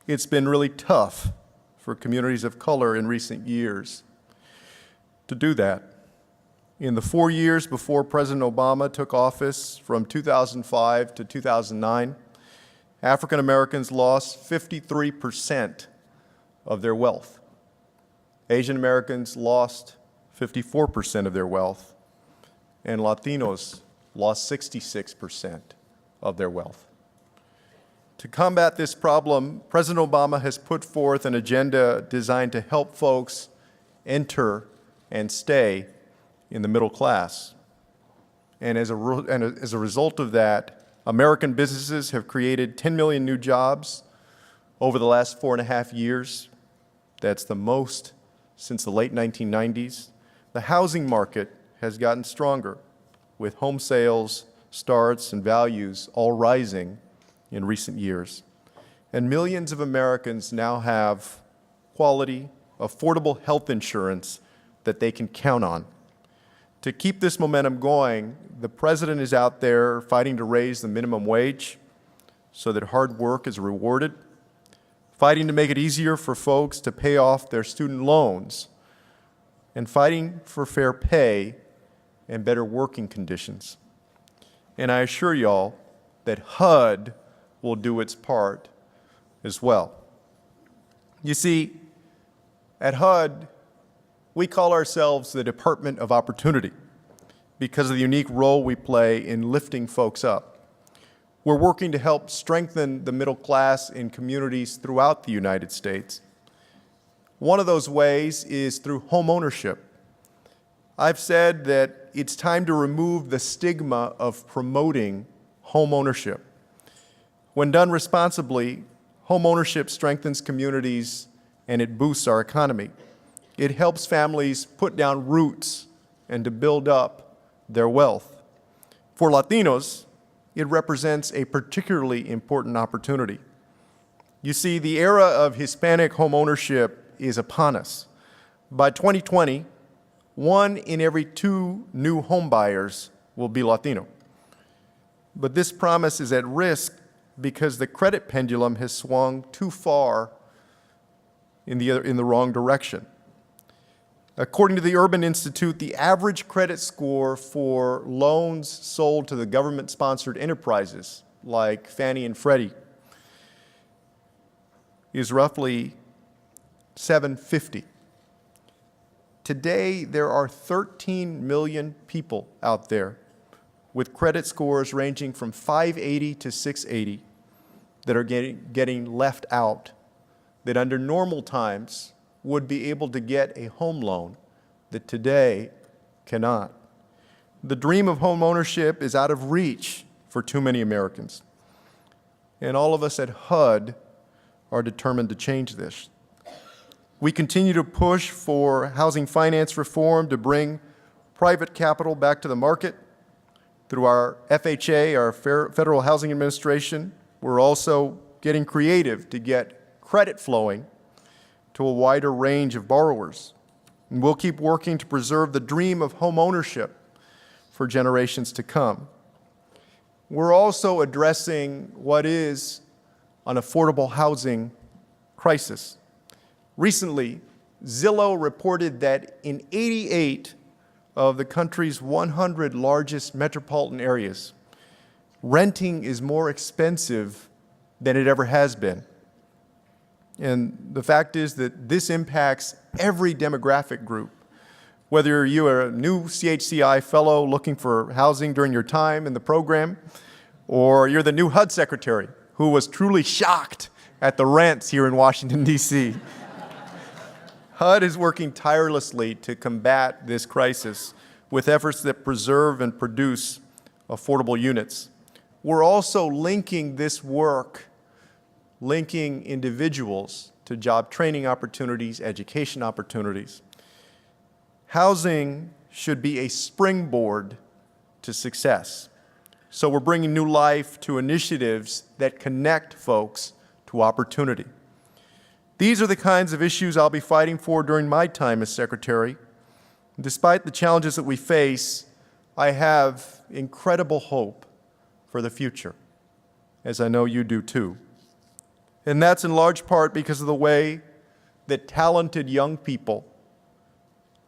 it's been really tough for communities of color in recent years to do that. In the 4 years before President Obama took office, from 2005 to 2009, African Americans lost 53% of their wealth. Asian Americans lost 54% of their wealth, and Latinos lost 66% of their wealth. To combat this problem, President Obama has put forth an agenda designed to help folks enter and stay in the middle class. And as a result of that, American businesses have created 10 million new jobs over the last 4.5 years. That's the most since the late 1990s. The housing market has gotten stronger, with home sales, starts, and values all rising in recent years. And millions of Americans now have quality, affordable health insurance that they can count on. To keep this momentum going, the President is out there fighting to raise the minimum wage so that hard work is rewarded, fighting to make it easier for folks to pay off their student loans, and fighting for fair pay and better working conditions. And I assure y'all that HUD will do its part as well. You see, at HUD, we call ourselves the Department of Opportunity because of the unique role we play in lifting folks up. We're working to help strengthen the middle class in communities throughout the United States. One of those ways is through home ownership. I've said that it's time to remove the stigma of promoting home ownership. When done responsibly, home ownership strengthens communities and it boosts our economy. It helps families put down roots and to build up their wealth. For Latinos, it represents a particularly important opportunity. You see, the era of Hispanic home ownership is upon us. By 2020, 1 in every 2 new home buyers will be Latino. But this promise is at risk because the credit pendulum has swung too far in the wrong direction. According to the Urban Institute, the average credit score for loans sold to the government-sponsored enterprises like Fannie and Freddie is roughly 750. Today, there are 13 million people out there with credit scores ranging from 580 to 680 that are getting left out, that under normal times would be able to get a home loan that today cannot. The dream of home ownership is out of reach for too many Americans. And all of us at HUD are determined to change this. We continue to push for housing finance reform to bring private capital back to the market. Through our FHA, our Federal Housing Administration, we're also getting creative to get credit flowing to a wider range of borrowers. And we'll keep working to preserve the dream of home ownership for generations to come. We're also addressing what is an affordable housing crisis. Recently, Zillow reported that in 88 of the country's 100 largest metropolitan areas, renting is more expensive than it ever has been. And the fact is that this impacts every demographic group. Whether you are a new CHCI fellow looking for housing during your time in the program, or you're the new HUD secretary who was truly shocked at the rents here in Washington, D.C. HUD is working tirelessly to combat this crisis with efforts that preserve and produce affordable units. We're also linking this work, linking individuals to job training opportunities, education opportunities. Housing should be a springboard to success. So we're bringing new life to initiatives that connect folks to opportunity. These are the kinds of issues I'll be fighting for during my time as Secretary. Despite the challenges that we face, I have incredible hope for the future, as I know you do too. And that's in large part because of the way that talented young people,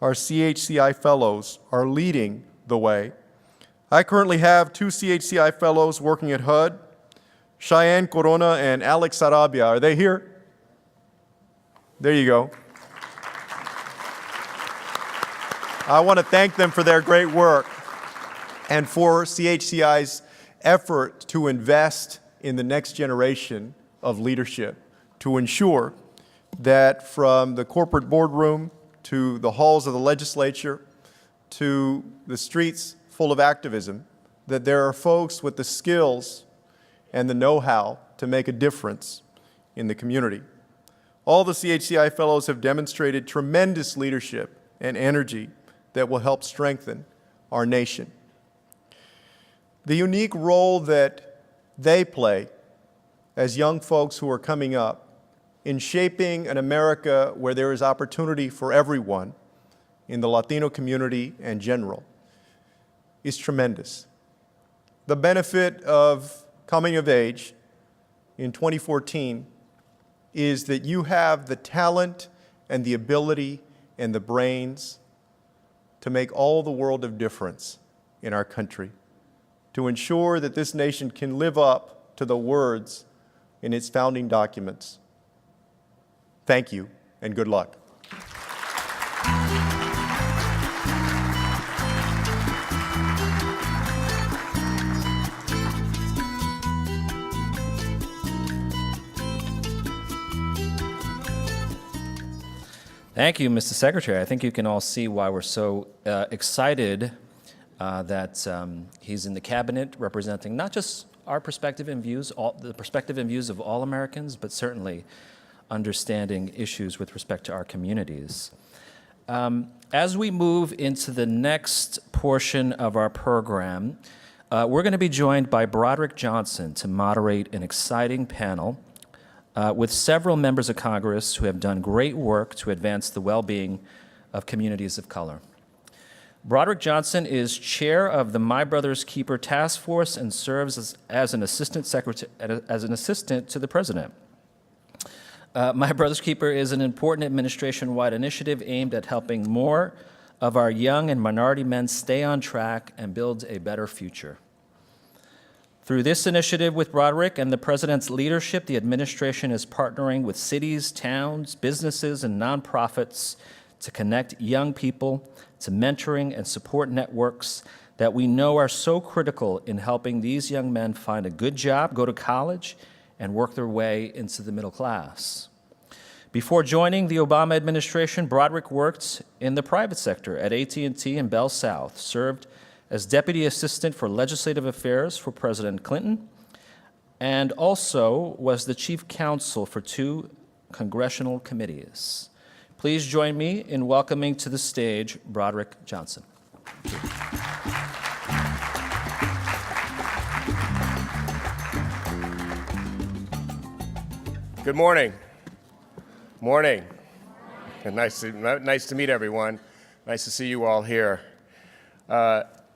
our CHCI fellows, are leading the way. I currently have 2 CHCI fellows working at HUD, Cheyenne Corona and Alex Sarabia. Are they here? There you go. I want to thank them for their great work and for CHCI's effort to invest in the next generation of leadership to ensure that from the corporate boardroom to the halls of the legislature to the streets full of activism, that there are folks with the skills and the know-how to make a difference in the community. All the CHCI fellows have demonstrated tremendous leadership and energy that will help strengthen our nation. The unique role that they play as young folks who are coming up in shaping an America where there is opportunity for everyone in the Latino community and general is tremendous. The benefit of coming of age in 2014 is that you have the talent and the ability and the brains to make all the world of difference in our country, to ensure that this nation can live up to the words in its founding documents. Thank you, and good luck. Thank you, Mr. Secretary. I think you can all see why we're so excited that he's in the cabinet representing not just our perspective and views, the perspective and views of all Americans, but certainly understanding issues with respect to our communities. As we move into the next portion of our program, we're going to be joined by Broderick Johnson to moderate an exciting panel with several members of Congress who have done great work to advance the well-being of communities of color. Broderick Johnson is chair of the My Brother's Keeper Task Force and serves as an assistant to the president. My Brother's Keeper is an important administration-wide initiative aimed at helping more of our young and minority men stay on track and build a better future. Through this initiative with Broderick and the president's leadership, the administration is partnering with cities, towns, businesses, and nonprofits to connect young people to mentoring and support networks that we know are so critical in helping these young men find a good job, go to college, and work their way into the middle class. Before joining the Obama administration, Broderick worked in the private sector at AT&T and Bell South, served as Deputy Assistant for Legislative Affairs for President Clinton, and also was the Chief Counsel for 2 congressional committees. Please join me in welcoming to the stage Broderick Johnson. Good morning. Morning. And nice to meet everyone. Nice to see you all here.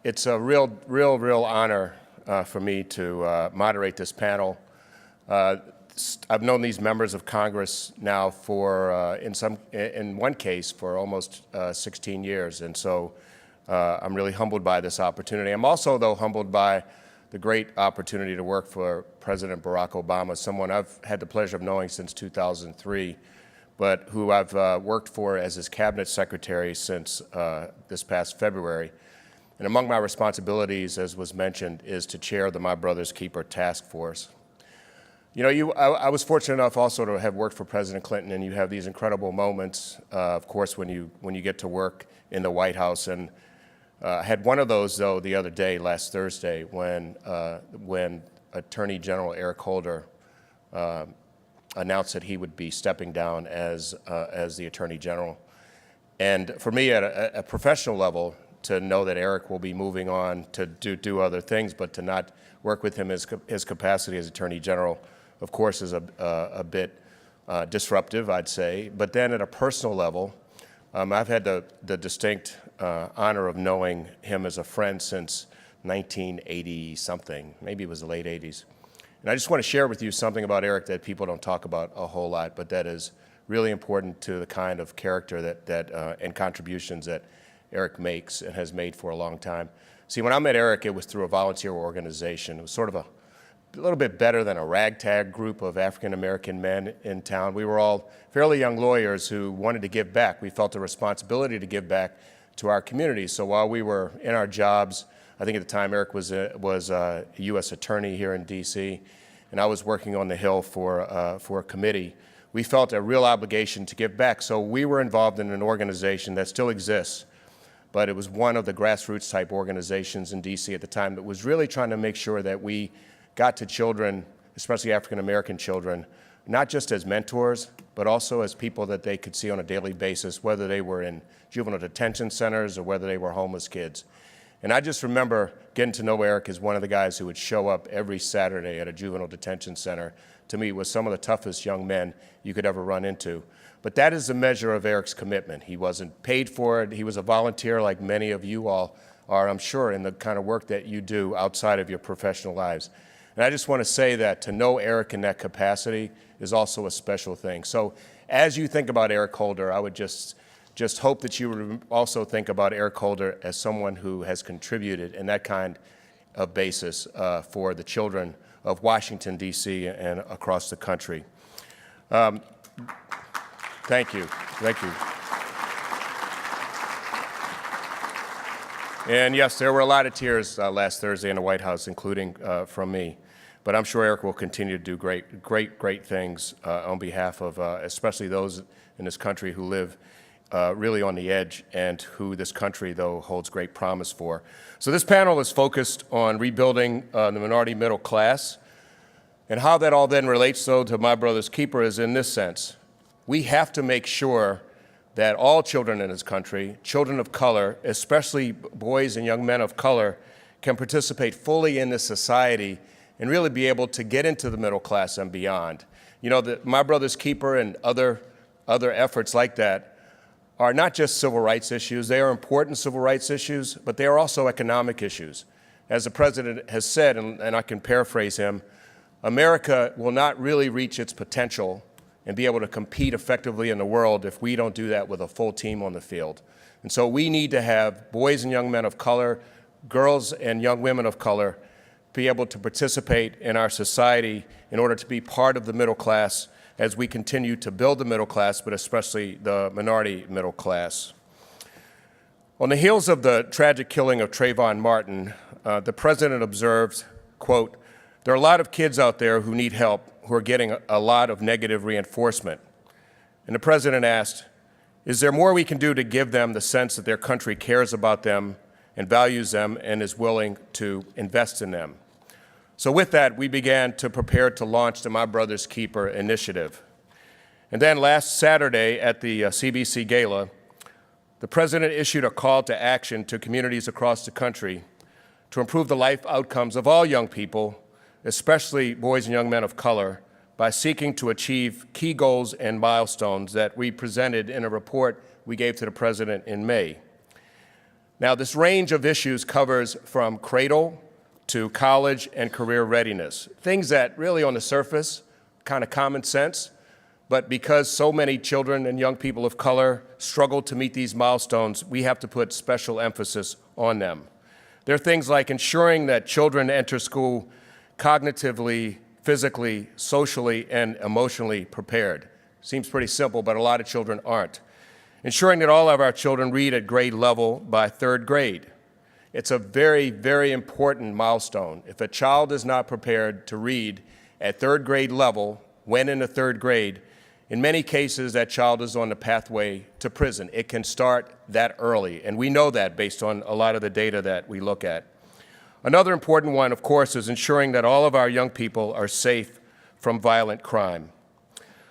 It's a real honor for me to moderate this panel. I've known these members of Congress now for, in one case, for almost 16 years, and so I'm really humbled by this opportunity. I'm also, though, humbled by the great opportunity to work for President Barack Obama, someone I've had the pleasure of knowing since 2003, but who I've worked for as his cabinet secretary since this past February. And among my responsibilities, as was mentioned, is to chair the My Brother's Keeper Task Force. You know, I was fortunate enough also to have worked for President Clinton, and you have these incredible moments, of course, when you get to work in the White House. And I had one of those, though, the other day, last Thursday, when Attorney General Eric Holder announced that he would be stepping down as the Attorney General. And for me, at a professional level, to know that Eric will be moving on to do other things, but to not work with him in his capacity as Attorney General, of course, is a bit disruptive, I'd say. But then at a personal level, I've had the distinct honor of knowing him as a friend since 1980-something, maybe it was the late 80s. And I just want to share with you something about Eric that people don't talk about a whole lot, but that is really important to the kind of character and contributions that Eric makes and has made for a long time. See, when I met Eric, it was through a volunteer organization. It was sort of a little bit better than a ragtag group of African-American men in town. We were all fairly young lawyers who wanted to give back. We felt a responsibility to give back to our community. So while we were in our jobs, I think at the time Eric was a U.S. attorney here in D.C., and I was working on the Hill for a committee. We felt a real obligation to give back. So we were involved in an organization that still exists, but it was one of the grassroots type organizations in D.C. at the time that was really trying to make sure that we got to children, especially African-American children, not just as mentors, but also as people that they could see on a daily basis, whether they were in juvenile detention centers or whether they were homeless kids. And I just remember getting to know Eric as one of the guys who would show up every Saturday at a juvenile detention center to meet with some of the toughest young men you could ever run into. But that is a measure of Eric's commitment. He wasn't paid for it. He was a volunteer like many of you all are, I'm sure, in the kind of work that you do outside of your professional lives. And I just want to say that to know Eric in that capacity is also a special thing. So as you think about Eric Holder, I would just hope that you would also think about Eric Holder as someone who has contributed in that kind of basis for the children of Washington, D.C. and across the country. Thank you. Thank you. And yes, there were a lot of tears last Thursday in the White House, including from me. But I'm sure Eric will continue to do great things on behalf of especially those in this country who live really on the edge and who this country, though, holds great promise for. So this panel is focused on rebuilding the minority middle class. And how that all then relates, though, to My Brother's Keeper is in this sense. We have to make sure that all children in this country, children of color, especially boys and young men of color, can participate fully in this society and really be able to get into the middle class and beyond. You know, My Brother's Keeper and other efforts like that are not just civil rights issues. They are important civil rights issues, but they are also economic issues. As the president has said, and I can paraphrase him, America will not really reach its potential and be able to compete effectively in the world if we don't do that with a full team on the field. And so we need to have boys and young men of color, girls and young women of color, be able to participate in our society in order to be part of the middle class as we continue to build the middle class, but especially the minority middle class. On the heels of the tragic killing of Trayvon Martin, the president observed, quote, "There are a lot of kids out there who need help, who are getting a lot of negative reinforcement." And the president asked, "Is there more we can do to give them the sense that their country cares about them and values them and is willing to invest in them?" So with that, we began to prepare to launch the My Brother's Keeper initiative. And then last Saturday at the CBC Gala, the president issued a call to action to communities across the country to improve the life outcomes of all young people, especially boys and young men of color, by seeking to achieve key goals and milestones that we presented in a report we gave to the president in May. Now, this range of issues covers from cradle to college and career readiness, things that really on the surface, kind of common sense, but because so many children and young people of color struggle to meet these milestones, we have to put special emphasis on them. There are things like ensuring that children enter school cognitively, physically, socially, and emotionally prepared. Seems pretty simple, but a lot of children aren't. Ensuring that all of our children read at grade level by third grade. It's a very, very important milestone. If a child is not prepared to read at third grade level, when in the third grade, in many cases that child is on the pathway to prison. It can start that early, and we know that based on a lot of the data that we look at. Another important one, of course, is ensuring that all of our young people are safe from violent crime.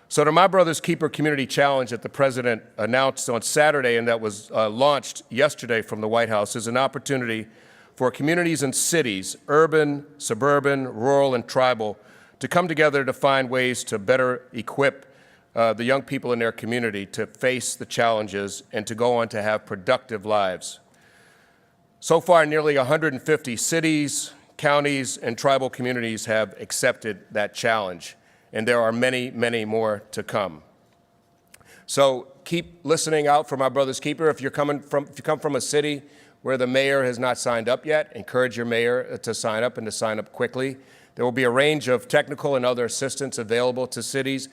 So the My Brother's Keeper Community Challenge that the president announced on Saturday and that was launched yesterday from the White House is an opportunity for communities and cities, urban, suburban, rural, and tribal, to come together to find ways to better equip the young people in their community to face the challenges and to go on to have productive lives. So far, nearly 150 cities, counties, and tribal communities have accepted that challenge, and there are many, many more to come. So keep listening out for my brother's keeper. If you come from a city where the mayor has not signed up yet, encourage your mayor to sign up and to sign up quickly. There will be a range of technical and other assistance available to cities.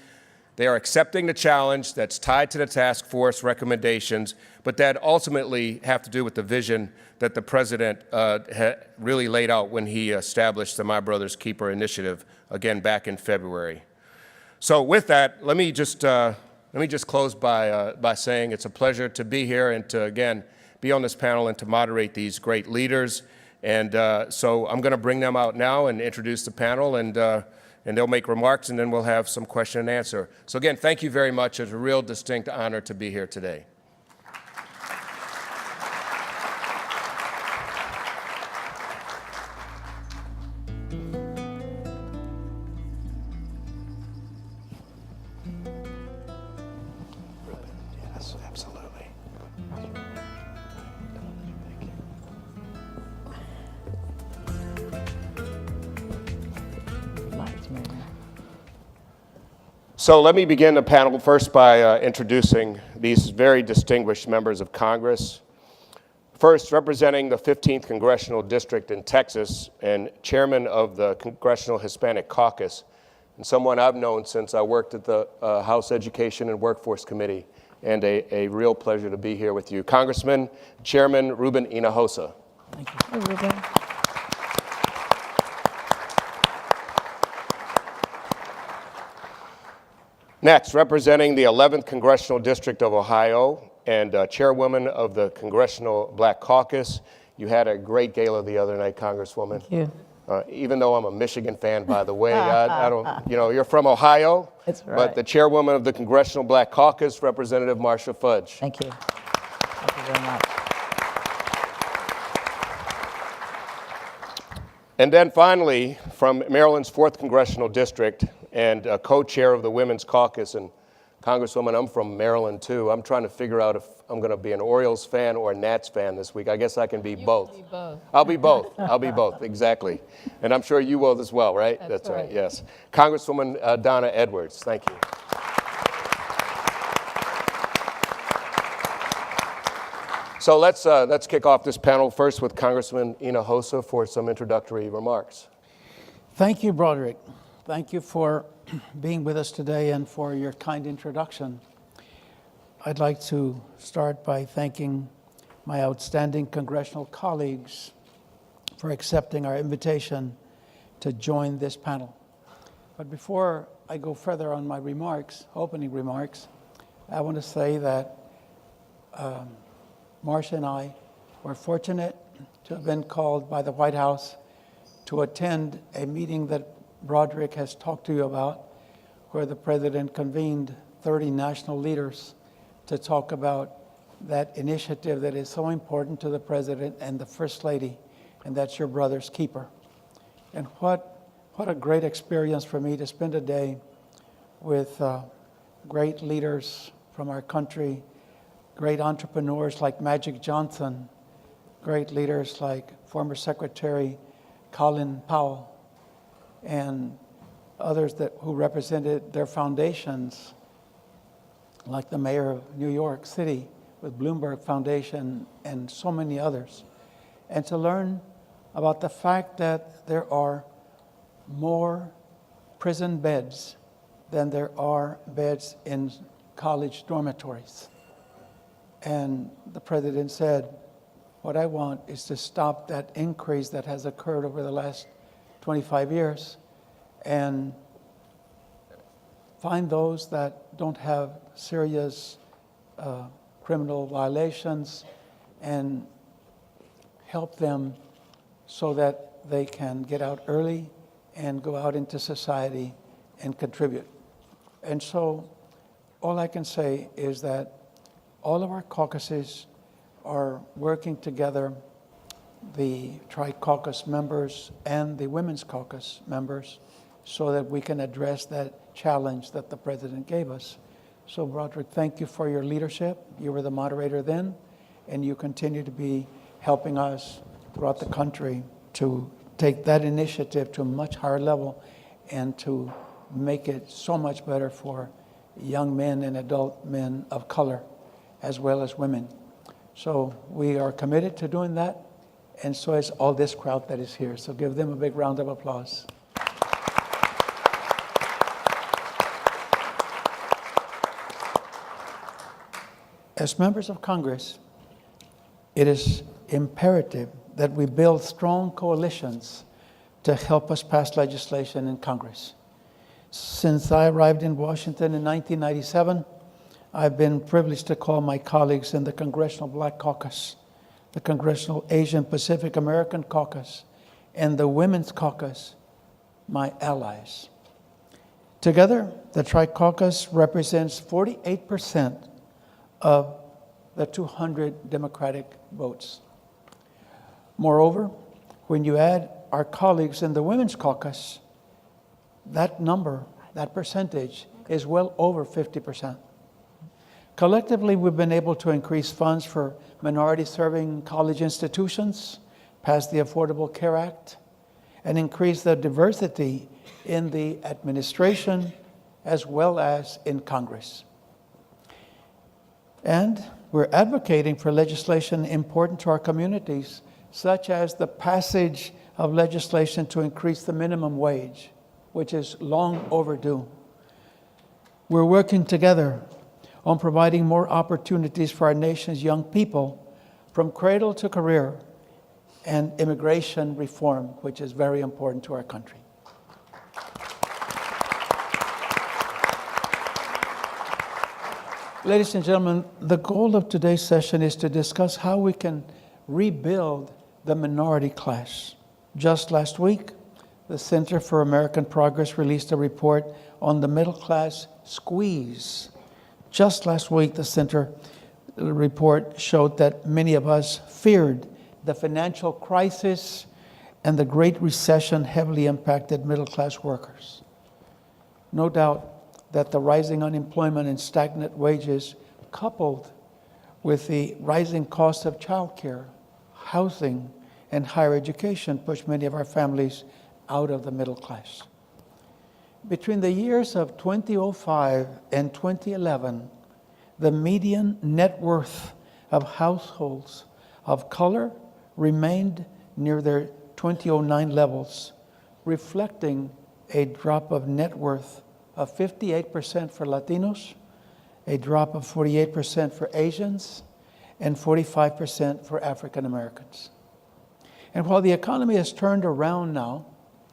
They are accepting the challenge that's tied to the task force recommendations, but that ultimately have to do with the vision that the president really laid out when he established the My Brother's Keeper initiative, again, back in February. So with that, let me just close by saying it's a pleasure to be here and to, again, be on this panel and to moderate these great leaders. And so I'm going to bring them out now and introduce the panel, and they'll make remarks, and then we'll have some question and answer. So again, thank you very much. It's a real distinct honor to be here today. Yes, absolutely. So let me begin the panel first by introducing these very distinguished members of Congress. First, representing the 15th Congressional District in Texas and chairman of the Congressional Hispanic Caucus, and someone I've known since I worked at the House Education and Workforce Committee, and a real pleasure to be here with you. Congressman, Chairman Rubén Hinojosa. Thank you. Hey, Rubén. Next, representing the 11th Congressional District of Ohio and chairwoman of the Congressional Black Caucus. You had a great gala the other night, Congresswoman. Thank you. Even though I'm a Michigan fan, by the way, I don't, you're from Ohio. That's right. But the chairwoman of the Congressional Black Caucus, Representative Marcia Fudge. Thank you. Thank you very much. And then finally, from Maryland's 4th Congressional District and co-chair of the Women's Caucus, and Congresswoman, I'm from Maryland too. I'm trying to figure out if I'm going to be an Orioles fan or a Nats fan this week. I guess I can be both. Can be both. I'll be both. I'll be both, exactly. And I'm sure you will as well, right? That's right. Right, yes. Congresswoman Donna Edwards, thank you. So let's kick off this panel first with Congressman Hinojosa for some introductory remarks. Thank you, Broderick. Thank you for being with us today and for your kind introduction. I'd like to start by thanking my outstanding congressional colleagues for accepting our invitation to join this panel. But before I go further on my remarks, opening remarks, I want to say that Marcia and I were fortunate to have been called by the White House to attend a meeting that Broderick has talked to you about, where the president convened 30 national leaders to talk about that initiative that is so important to the president and the first lady, and that's your brother's keeper. And what a great experience for me to spend a day with great leaders from our country, great entrepreneurs like Magic Johnson, great leaders like former Secretary Colin Powell, and others who represented their foundations, like the mayor of New York City with Bloomberg Foundation and so many others, and to learn about the fact that there are more prison beds than there are beds in college dormitories. And the president said, what I want is to stop that increase that has occurred over the last 25 years and find those that don't have serious criminal violations and help them so that they can get out early and go out into society and contribute. And so all I can say is that all of our caucuses are working together, the Tri-Caucus members and the Women's Caucus members, so that we can address that challenge that the president gave us. So Broderick, thank you for your leadership. You were the moderator then, and you continue to be helping us throughout the country to take that initiative to a much higher level and to make it so much better for young men and adult men of color, as well as women. So we are committed to doing that, and so is all this crowd that is here. So give them a big round of applause. As members of Congress, it is imperative that we build strong coalitions to help us pass legislation in Congress. Since I arrived in Washington in 1997, I've been privileged to call my colleagues in the Congressional Black Caucus, the Congressional Asian Pacific American Caucus, and the Women's Caucus my allies. Together, the Tri-Caucus represents 48% of the 200 Democratic votes. Moreover, when you add our colleagues in the Women's Caucus, that number, that percentage, is well over 50%. Collectively, we've been able to increase funds for minority-serving college institutions, pass the Affordable Care Act, and increase the diversity in the administration as well as in Congress. And we're advocating for legislation important to our communities, such as the passage of legislation to increase the minimum wage, which is long overdue. We're working together on providing more opportunities for our nation's young people from cradle to career, and immigration reform, which is very important to our country. Ladies and gentlemen, the goal of today's session is to discuss how we can rebuild the minority class. Just last week, the Center for American Progress released a report on the middle class squeeze. Just last week, the Center report showed that many of us feared the financial crisis and the Great Recession heavily impacted middle class workers. No doubt that the rising unemployment and stagnant wages, coupled with the rising cost of childcare, housing, and higher education, pushed many of our families out of the middle class. Between the years of 2005 and 2011, the median net worth of households of color remained near their 2009 levels, reflecting a drop of net worth of 58% for Latinos, a drop of 48% for Asians, and 45% for African Americans. And while the economy has turned around now,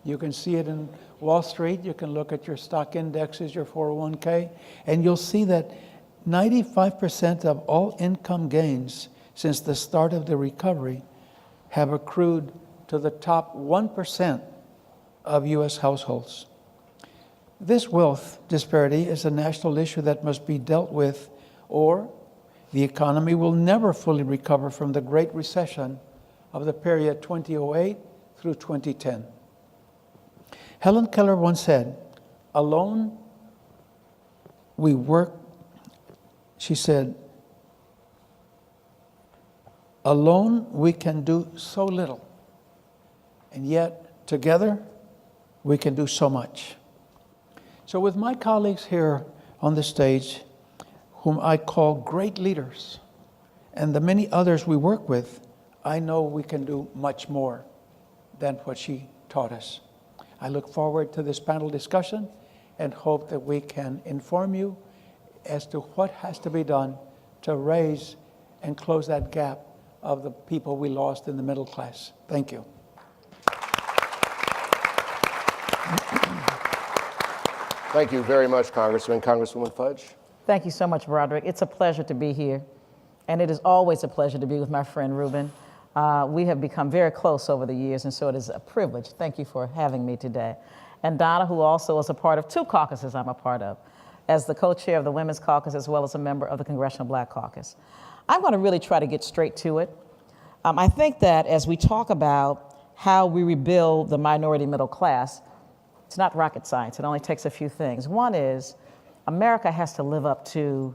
you can see it in Wall Street, you can look at your stock indexes, your 401k, and you'll see that 95% of all income gains since the start of the recovery have accrued to the top 1% of U.S. households. This wealth disparity is a national issue that must be dealt with, or the economy will never fully recover from the Great Recession of the period 2008 through 2010. Helen Keller once said, "Alone we work," she said, "alone we can do so little, and yet together we can do so much." So with my colleagues here on the stage, whom I call great leaders, and the many others we work with, I know we can do much more than what she taught us. I look forward to this panel discussion and hope that we can inform you as to what has to be done to raise and close that gap of the people we lost in the middle class. Thank you. Thank you very much, Congressman. Congresswoman Fudge. Thank you so much, Broderick. It's a pleasure to be here, and it is always a pleasure to be with my friend Rubén. We have become very close over the years, and so it is a privilege. Thank you for having me today. And Donna, who also is a part of two caucuses I'm a part of, as the co-chair of the Women's Caucus, as well as a member of the Congressional Black Caucus. I'm going to really try to get straight to it. I think that as we talk about how we rebuild the minority middle class, it's not rocket science. It only takes a few things. One is America has to live up to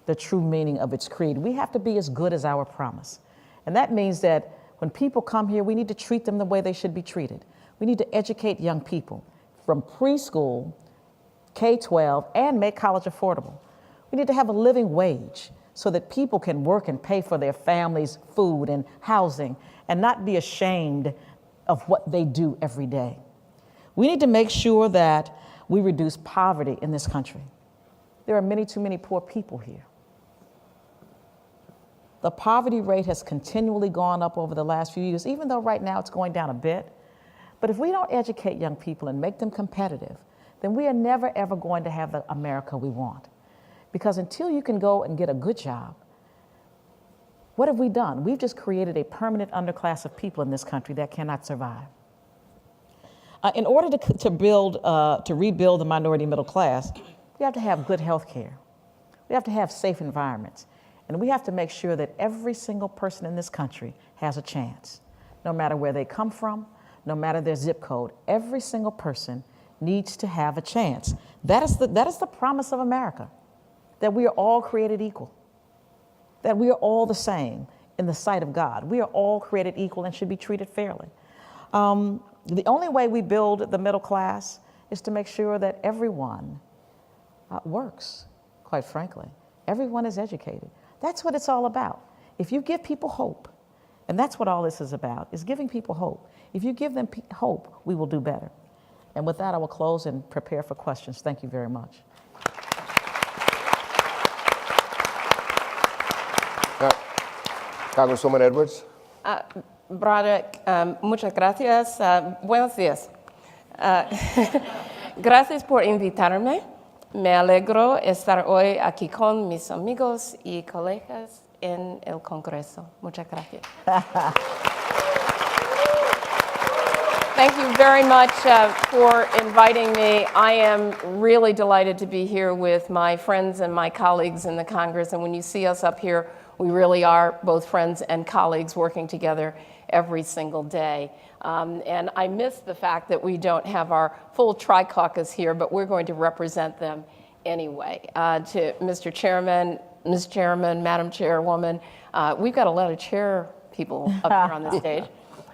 the true meaning of its creed. We have to be as good as our promise. And that means that when people come here, we need to treat them the way they should be treated. We need to educate young people from preschool, K-12, and make college affordable. We need to have a living wage so that people can work and pay for their families' food and housing and not be ashamed of what they do every day. We need to make sure that we reduce poverty in this country. There are many too many poor people here. The poverty rate has continually gone up over the last few years, even though right now it's going down a bit. But if we don't educate young people and make them competitive, then we are never, ever going to have the America we want. Because until you can go and get a good job, what have we done? We've just created a permanent underclass of people in this country that cannot survive. In order to rebuild the minority middle class, we have to have good health care. We have to have safe environments. And we have to make sure that every single person in this country has a chance. No matter where they come from, no matter their zip code, every single person needs to have a chance. That is the promise of America, that we are all created equal, that we are all the same in the sight of God. We are all created equal and should be treated fairly. The only way we build the middle class is to make sure that everyone works, quite frankly. Everyone is educated. That's what it's all about. If you give people hope, and that's what all this is about, is giving people hope. If you give them hope, we will do better. And with that, I will close and prepare for questions. Thank you very much. Congresswoman Edwards. Broderick, muchas gracias. Buenos días. Gracias por invitarme. Me alegro estar hoy aquí con mis amigos y colegas en el Congreso. Muchas gracias. Thank you very much for inviting me. I am really delighted to be here with my friends and my colleagues in the Congress. And when you see us up here, we really are both friends and colleagues working together every single day. And I miss the fact that we don't have our full Tri-Caucus here, but we're going to represent them anyway. To Mr. Chairman, Ms. Chairman, Madam Chairwoman, we've got a lot of chair people up here on the stage,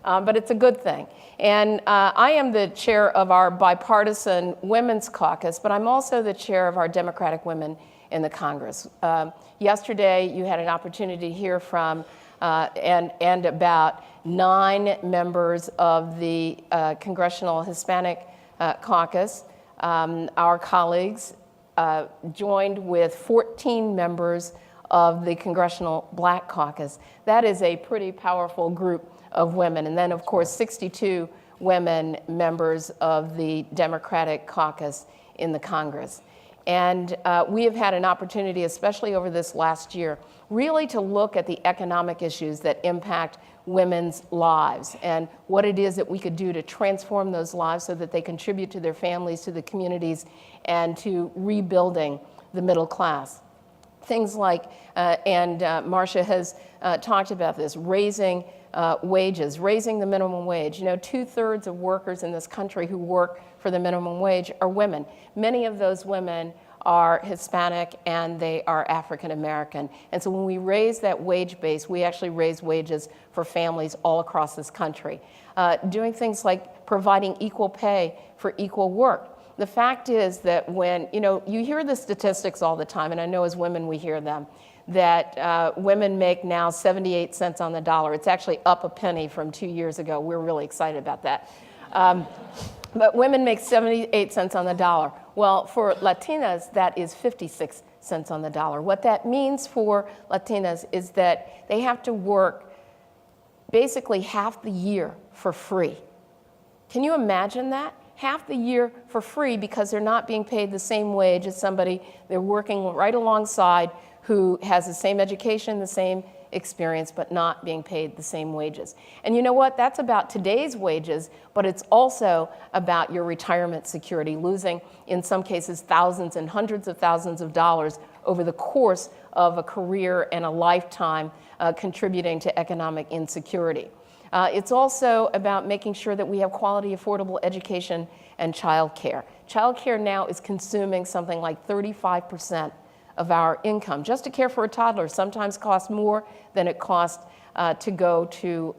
but it's a good thing. And I am the chair of our bipartisan Women's Caucus, but I'm also the chair of our Democratic Women in the Congress. Yesterday, you had an opportunity to hear from and about 9 members of the Congressional Hispanic Caucus. Our colleagues joined with 14 members of the Congressional Black Caucus. That is a pretty powerful group of women. And then, of course, 62 women members of the Democratic Caucus in the Congress. And we have had an opportunity, especially over this last year, really to look at the economic issues that impact women's lives and what it is that we could do to transform those lives so that they contribute to their families, to the communities, and to rebuilding the middle class. Things like, and Marcia has talked about this, raising wages, raising the minimum wage. You know, 2/3 of workers in this country who work for the minimum wage are women. Many of those women are Hispanic and they are African American. And so when we raise that wage base, we actually raise wages for families all across this country. Doing things like providing equal pay for equal work. The fact is that when, you know, you hear the statistics all the time, and I know as women we hear them, that women make now 78 cents on the dollar. It's actually up a penny from 2 years ago. We're really excited about that. But women make 78 cents on the dollar. Well, for Latinas, that is 56 cents on the dollar. What that means for Latinas is that they have to work basically half the year for free. Can you imagine that? Half the year for free because they're not being paid the same wage as somebody they're working right alongside who has the same education, the same experience, but not being paid the same wages. And you know what? That's about today's wages, but it's also about your retirement security, losing, in some cases, thousands and hundreds of thousands of dollars over the course of a career and a lifetime, contributing to economic insecurity. It's also about making sure that we have quality, affordable education and child care. childcare now is consuming something like 35% of our income. Just to care for a toddler sometimes costs more than it costs to go to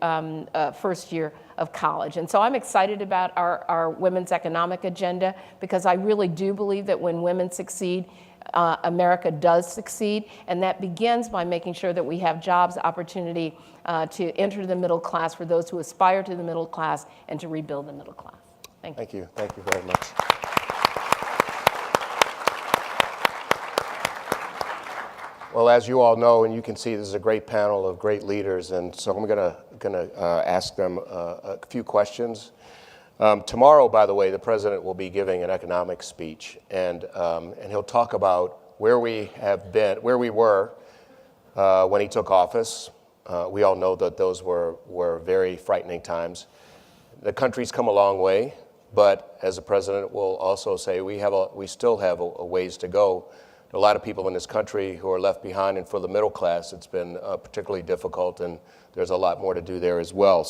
first year of college. And so I'm excited about our women's economic agenda, because I really do believe that when women succeed, America does succeed, and that begins by making sure that we have jobs, opportunity to enter the middle class for those who aspire to the middle class, and to rebuild the middle class. Thank you. Thank you. Thank you very much. Well, as you all know, and you can see, this is a great panel of great leaders, and so I'm gonna ask them a few questions. Tomorrow, by the way, the president will be giving an economic speech, and he'll talk about where we have been, where we were when he took office. We all know that those were very frightening times. The country's come a long way, but as the president will also say, we still have a ways to go. There are a lot of people in this country who are left behind, and for the middle class, it's been particularly difficult, and there's a lot more to do there as well.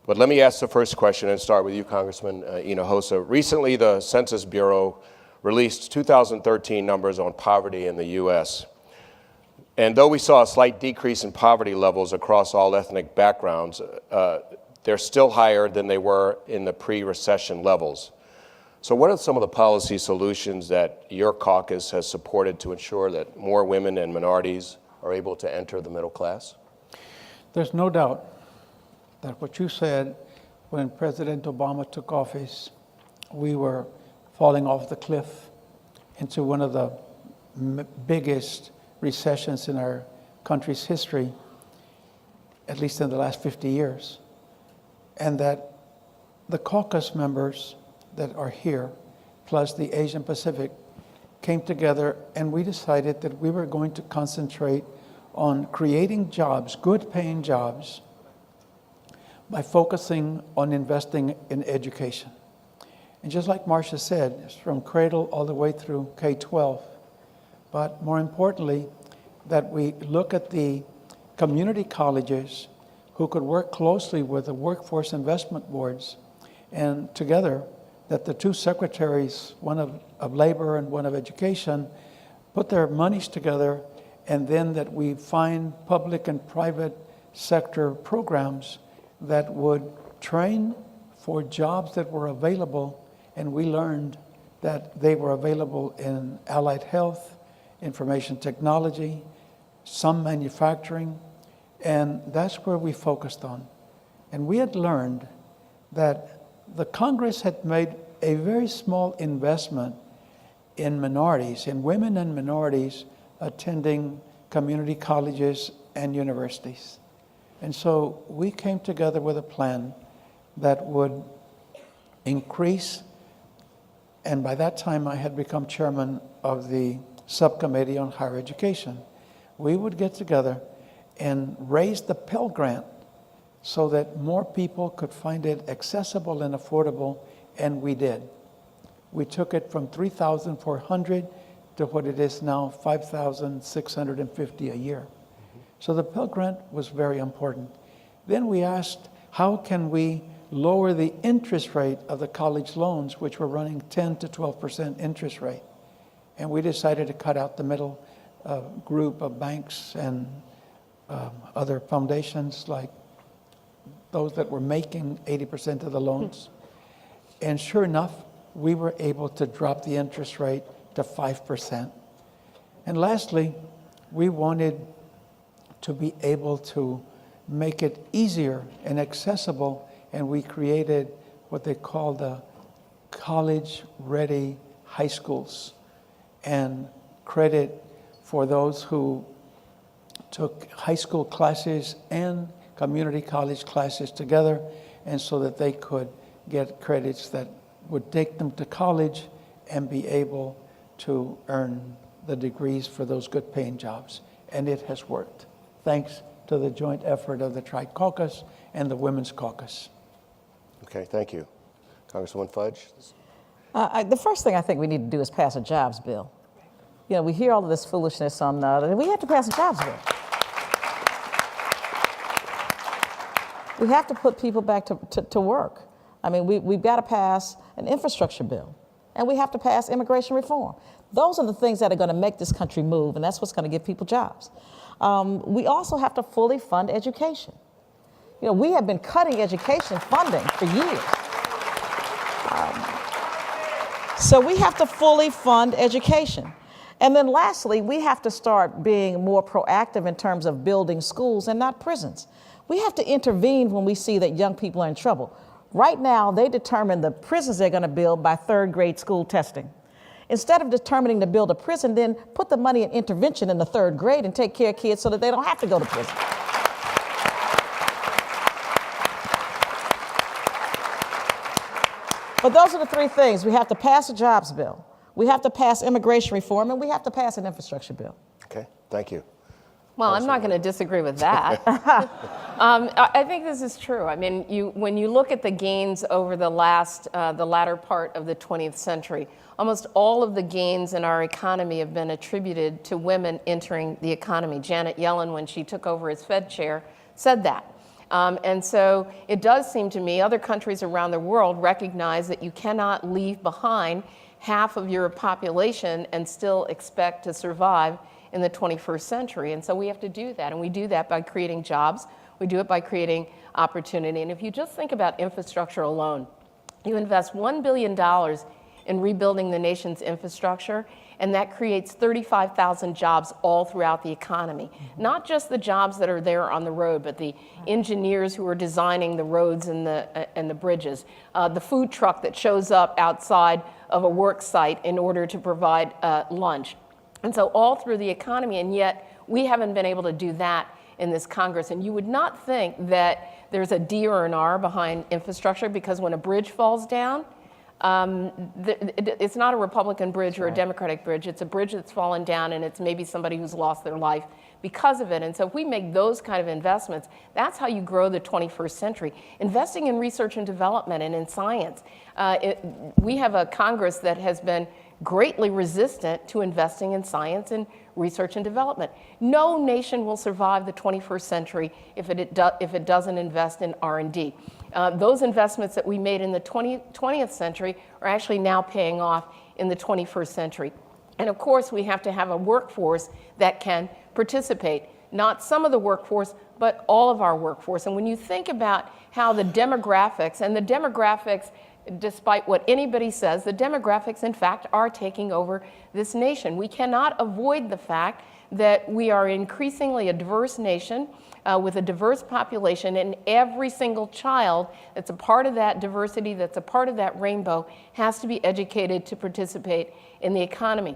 But let me ask the first question and start with you, Congressman Hinojosa. Recently, the Census Bureau released 2013 numbers on poverty in the U.S. And though we saw a slight decrease in poverty levels across all ethnic backgrounds, they're still higher than they were in the pre-recession levels. So what are some of the policy solutions that your caucus has supported to ensure that more women and minorities are able to enter the middle class? There's no doubt that what you said when President Obama took office, we were falling off the cliff into one of the biggest recessions in our country's history, at least in the last 50 years. And that the caucus members that are here, plus the Asian Pacific, came together, and we decided that we were going to concentrate on creating jobs, good paying jobs, by focusing on investing in education. And just like Marcia said, it's from cradle all the way through K-12. But more importantly, that we look at the community colleges who could work closely with the workforce investment boards, and together that the two secretaries, one of labor and one of education, put their monies together, and then that we find public and private sector programs that would train for jobs that were available, and we learned that they were available in allied health, information technology, some manufacturing, and that's where we focused on. And we had learned that the Congress had made a very small investment in minorities, in women and minorities attending community colleges and universities. And so we came together with a plan that would increase, and by that time I had become chairman of the subcommittee on higher education. We would get together and raise the Pell Grant so that more people could find it accessible and affordable, and we did. We took it from $3,400 to what it is now, $5,650 a year. So the Pell Grant was very important. Then we asked, how can we lower the interest rate of the college loans, which were running 10 to 12% interest rate? And we decided to cut out the middle group of banks and other foundations, like those that were making 80% of the loans. And sure enough, we were able to drop the interest rate to 5%. And lastly, we wanted to be able to make it easier and accessible, and we created what they call the college-ready high schools, and credit for those who took high school classes and community college classes together, and so that they could get credits that would take them to college and be able to earn the degrees for those good paying jobs. And it has worked, thanks to the joint effort of the Tri-Caucus and the Women's Caucus. Okay, thank you. Congresswoman Fudge? The first thing I think we need to do is pass a jobs bill. You know, we hear all of this foolishness on, we have to pass a jobs bill. We have to put people back to work. I mean, we've got to pass an infrastructure bill. and we have to pass immigration reform. Those are the things that are going to make this country move, and that's what's going to give people jobs. We also have to fully fund education. You know, we have been cutting education funding for years. So we have to fully fund education. And then lastly, we have to start being more proactive in terms of building schools and not prisons. We have to intervene when we see that young people are in trouble. Right now, they determine the prisons they're going to build by third grade school testing. Instead of determining to build a prison, then put the money in intervention in the third grade and take care of kids so that they don't have to go to prison. But those are the three things. We have to pass a jobs bill, we have to pass immigration reform, and we have to pass an infrastructure bill. Okay, thank you. Well, I'm not going to disagree with that. I think this is true. I mean, when you look at the gains over the latter part of the 20th century, almost all of the gains in our economy have been attributed to women entering the economy. Janet Yellen, when she took over as Fed chair, said that. And so it does seem to me other countries around the world recognize that you cannot leave behind half of your population and still expect to survive in the 21st century. And so we have to do that. And we do that by creating jobs. We do it by creating opportunity. And if you just think about infrastructure alone, you invest $1 billion in rebuilding the nation's infrastructure, and that creates 35,000 jobs all throughout the economy. Not just the jobs that are there on the road, but the engineers who are designing the roads and the bridges, the food truck that shows up outside of a work site in order to provide lunch. And so all through the economy, and yet we haven't been able to do that in this Congress. And you would not think that there's a D or an R behind infrastructure, because when a bridge falls down, it's not a Republican bridge or a Democratic bridge. It's a bridge that's fallen down, and it's maybe somebody who's lost their life because of it. And so if we make those kind of investments, that's how you grow the 21st century. Investing in research and development and in science. We have a Congress that has been greatly resistant to investing in science and research and development. No nation will survive the 21st century if it doesn't invest in R&D. Those investments that we made in the 20th century are actually now paying off in the 21st century. And of course, we have to have a workforce that can participate. Not some of the workforce, but all of our workforce. And when you think about how the demographics, despite what anybody says, the demographics, in fact, are taking over this nation. We cannot avoid the fact that we are increasingly a diverse nation with a diverse population, and every single child that's a part of that diversity, that's a part of that rainbow, has to be educated to participate in the economy.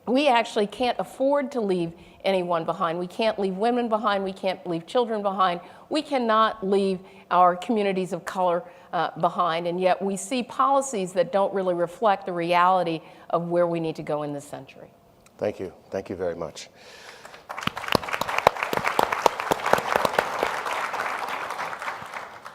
We actually can't afford to leave anyone behind. We can't leave women behind. We can't leave children behind. We cannot leave our communities of color behind, and yet we see policies that don't really reflect the reality of where we need to go in this century. Thank you. Thank you very much.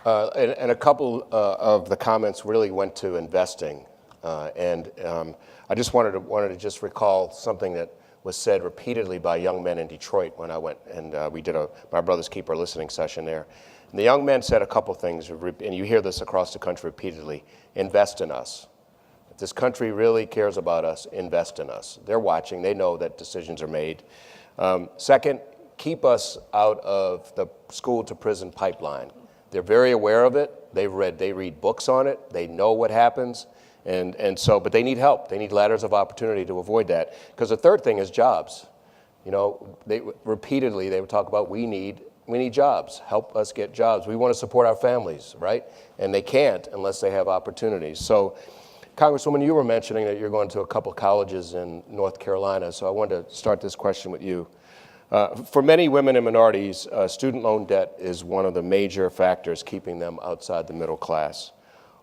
And a couple of the comments really went to investing, I just wanted to just recall something that was said repeatedly by young men in Detroit when I went and we did a My Brother's Keeper listening session there. And the young men said a couple things, and you hear this across the country repeatedly: invest in us. If this country really cares about us, invest in us. They're watching. They know that decisions are made. Second, keep us out of the school to prison pipeline. They're very aware of it. They read books on it. They know what happens. But they need help. They need ladders of opportunity to avoid that. Because the third thing is jobs. You know, they would talk about we need jobs. Help us get jobs. We want to support our families, right? And they can't unless they have opportunities. So, Congresswoman, you were mentioning that you're going to a couple colleges in North Carolina. So I wanted to start this question with you. For many women and minorities, student loan debt is one of the major factors keeping them outside the middle class.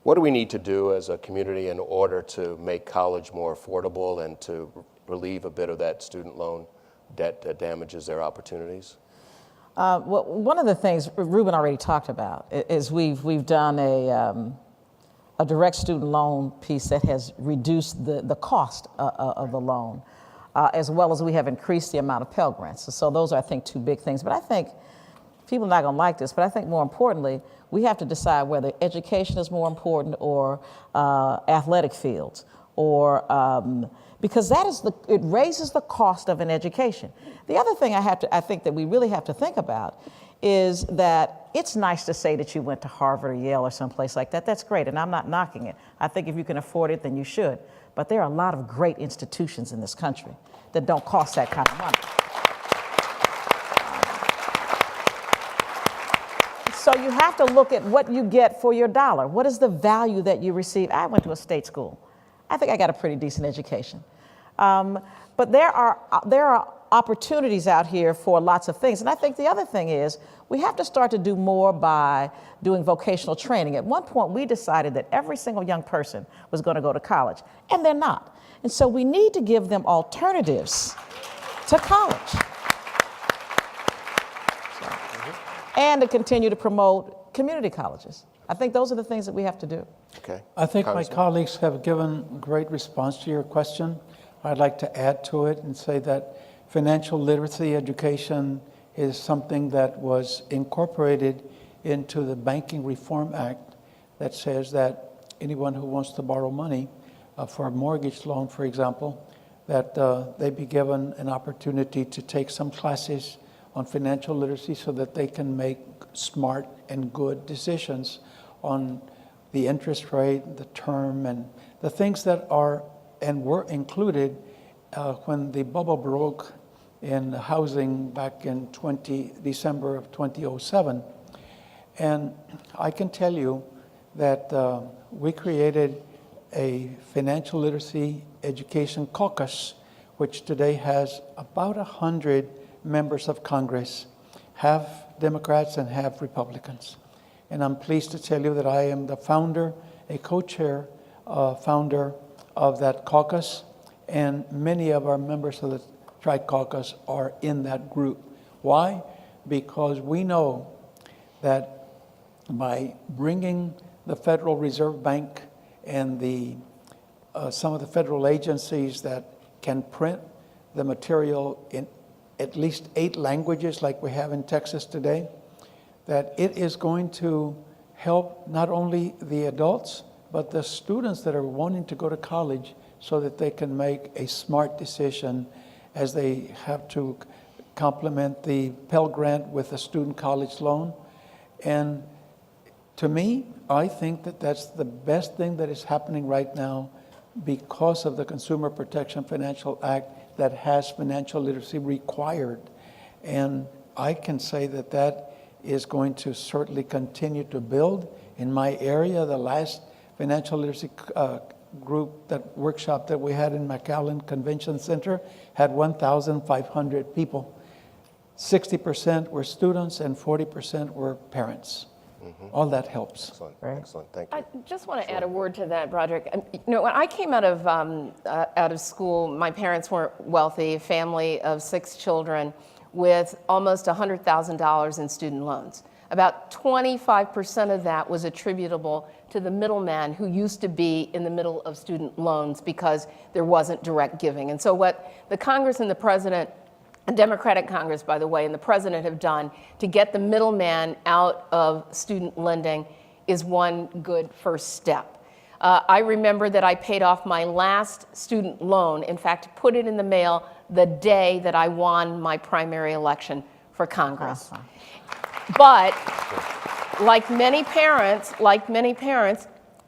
What do we need to do as a community in order to make college more affordable and to relieve a bit of that student loan debt that damages their opportunities? Well, one of the things Rubén already talked about is we've done a direct student loan piece that has reduced the cost of the loan, as well as we have increased the amount of Pell Grants. So those are, I think, two big things. But I think people are not going to like this, but I think more importantly, we have to decide whether education is more important or athletic fields or because it raises the cost of an education. The other thing I think that we really have to think about is that it's nice to say that you went to Harvard or Yale or someplace like that. That's great, and I'm not knocking it. I think if you can afford it, then you should. But there are a lot of great institutions in this country that don't cost that kind of money. So you have to look at what you get for your dollar. What is the value that you receive? I went to a state school. I think I got a pretty decent education. But there are opportunities out here for lots of things. And I think the other thing is we have to start to do more by doing vocational training. At one point, we decided that every single young person was going to go to college, and they're not. And so we need to give them alternatives to college. And to continue to promote community colleges. I think those are the things that we have to do. Okay. I think my colleagues have given great response to your question. I'd like to add to it and say that financial literacy education is something that was incorporated into the Banking Reform Act that says that anyone who wants to borrow money for a mortgage loan, for example, that they be given an opportunity to take some classes on financial literacy so that they can make smart and good decisions on the interest rate, the term, and the things that are and were included when the bubble broke in housing back in December of 2007. And I can tell you that we created a financial literacy education caucus, which today has about 100 members of Congress, half Democrats and half Republicans. And I'm pleased to tell you that I am the founder, a co-chair founder of that caucus, and many of our members of the Tri-Caucus are in that group. Why? Because we know that by bringing the Federal Reserve Bank and some of the federal agencies that can print the material in at least 8 languages like we have in Texas today, that it is going to help not only the adults, but the students that are wanting to go to college so that they can make a smart decision as they have to complement the Pell Grant with a student college loan. And to me, I think that that's the best thing that is happening right now because of the Consumer Protection Financial Act that has financial literacy required. And I can say that that is going to certainly continue to build. In my area, the last financial literacy group, that workshop that we had in McAllen Convention Center, had 1,500 people. 60% were students and 40% were parents. All that helps. Excellent, excellent, thank you. I just want to add a word to that, Broderick. You know, when I came out of school, my parents weren't wealthy, a family of 6 children with almost $100,000 in student loans. About 25% of that was attributable to the middleman who used to be in the middle of student loans because there wasn't direct giving. And so what the Congress and the President, a Democratic Congress, by the way, and the President have done to get the middleman out of student lending is one good first step. I remember that I paid off my last student loan, in fact, put it in the mail the day that I won my primary election for Congress. But like many parents,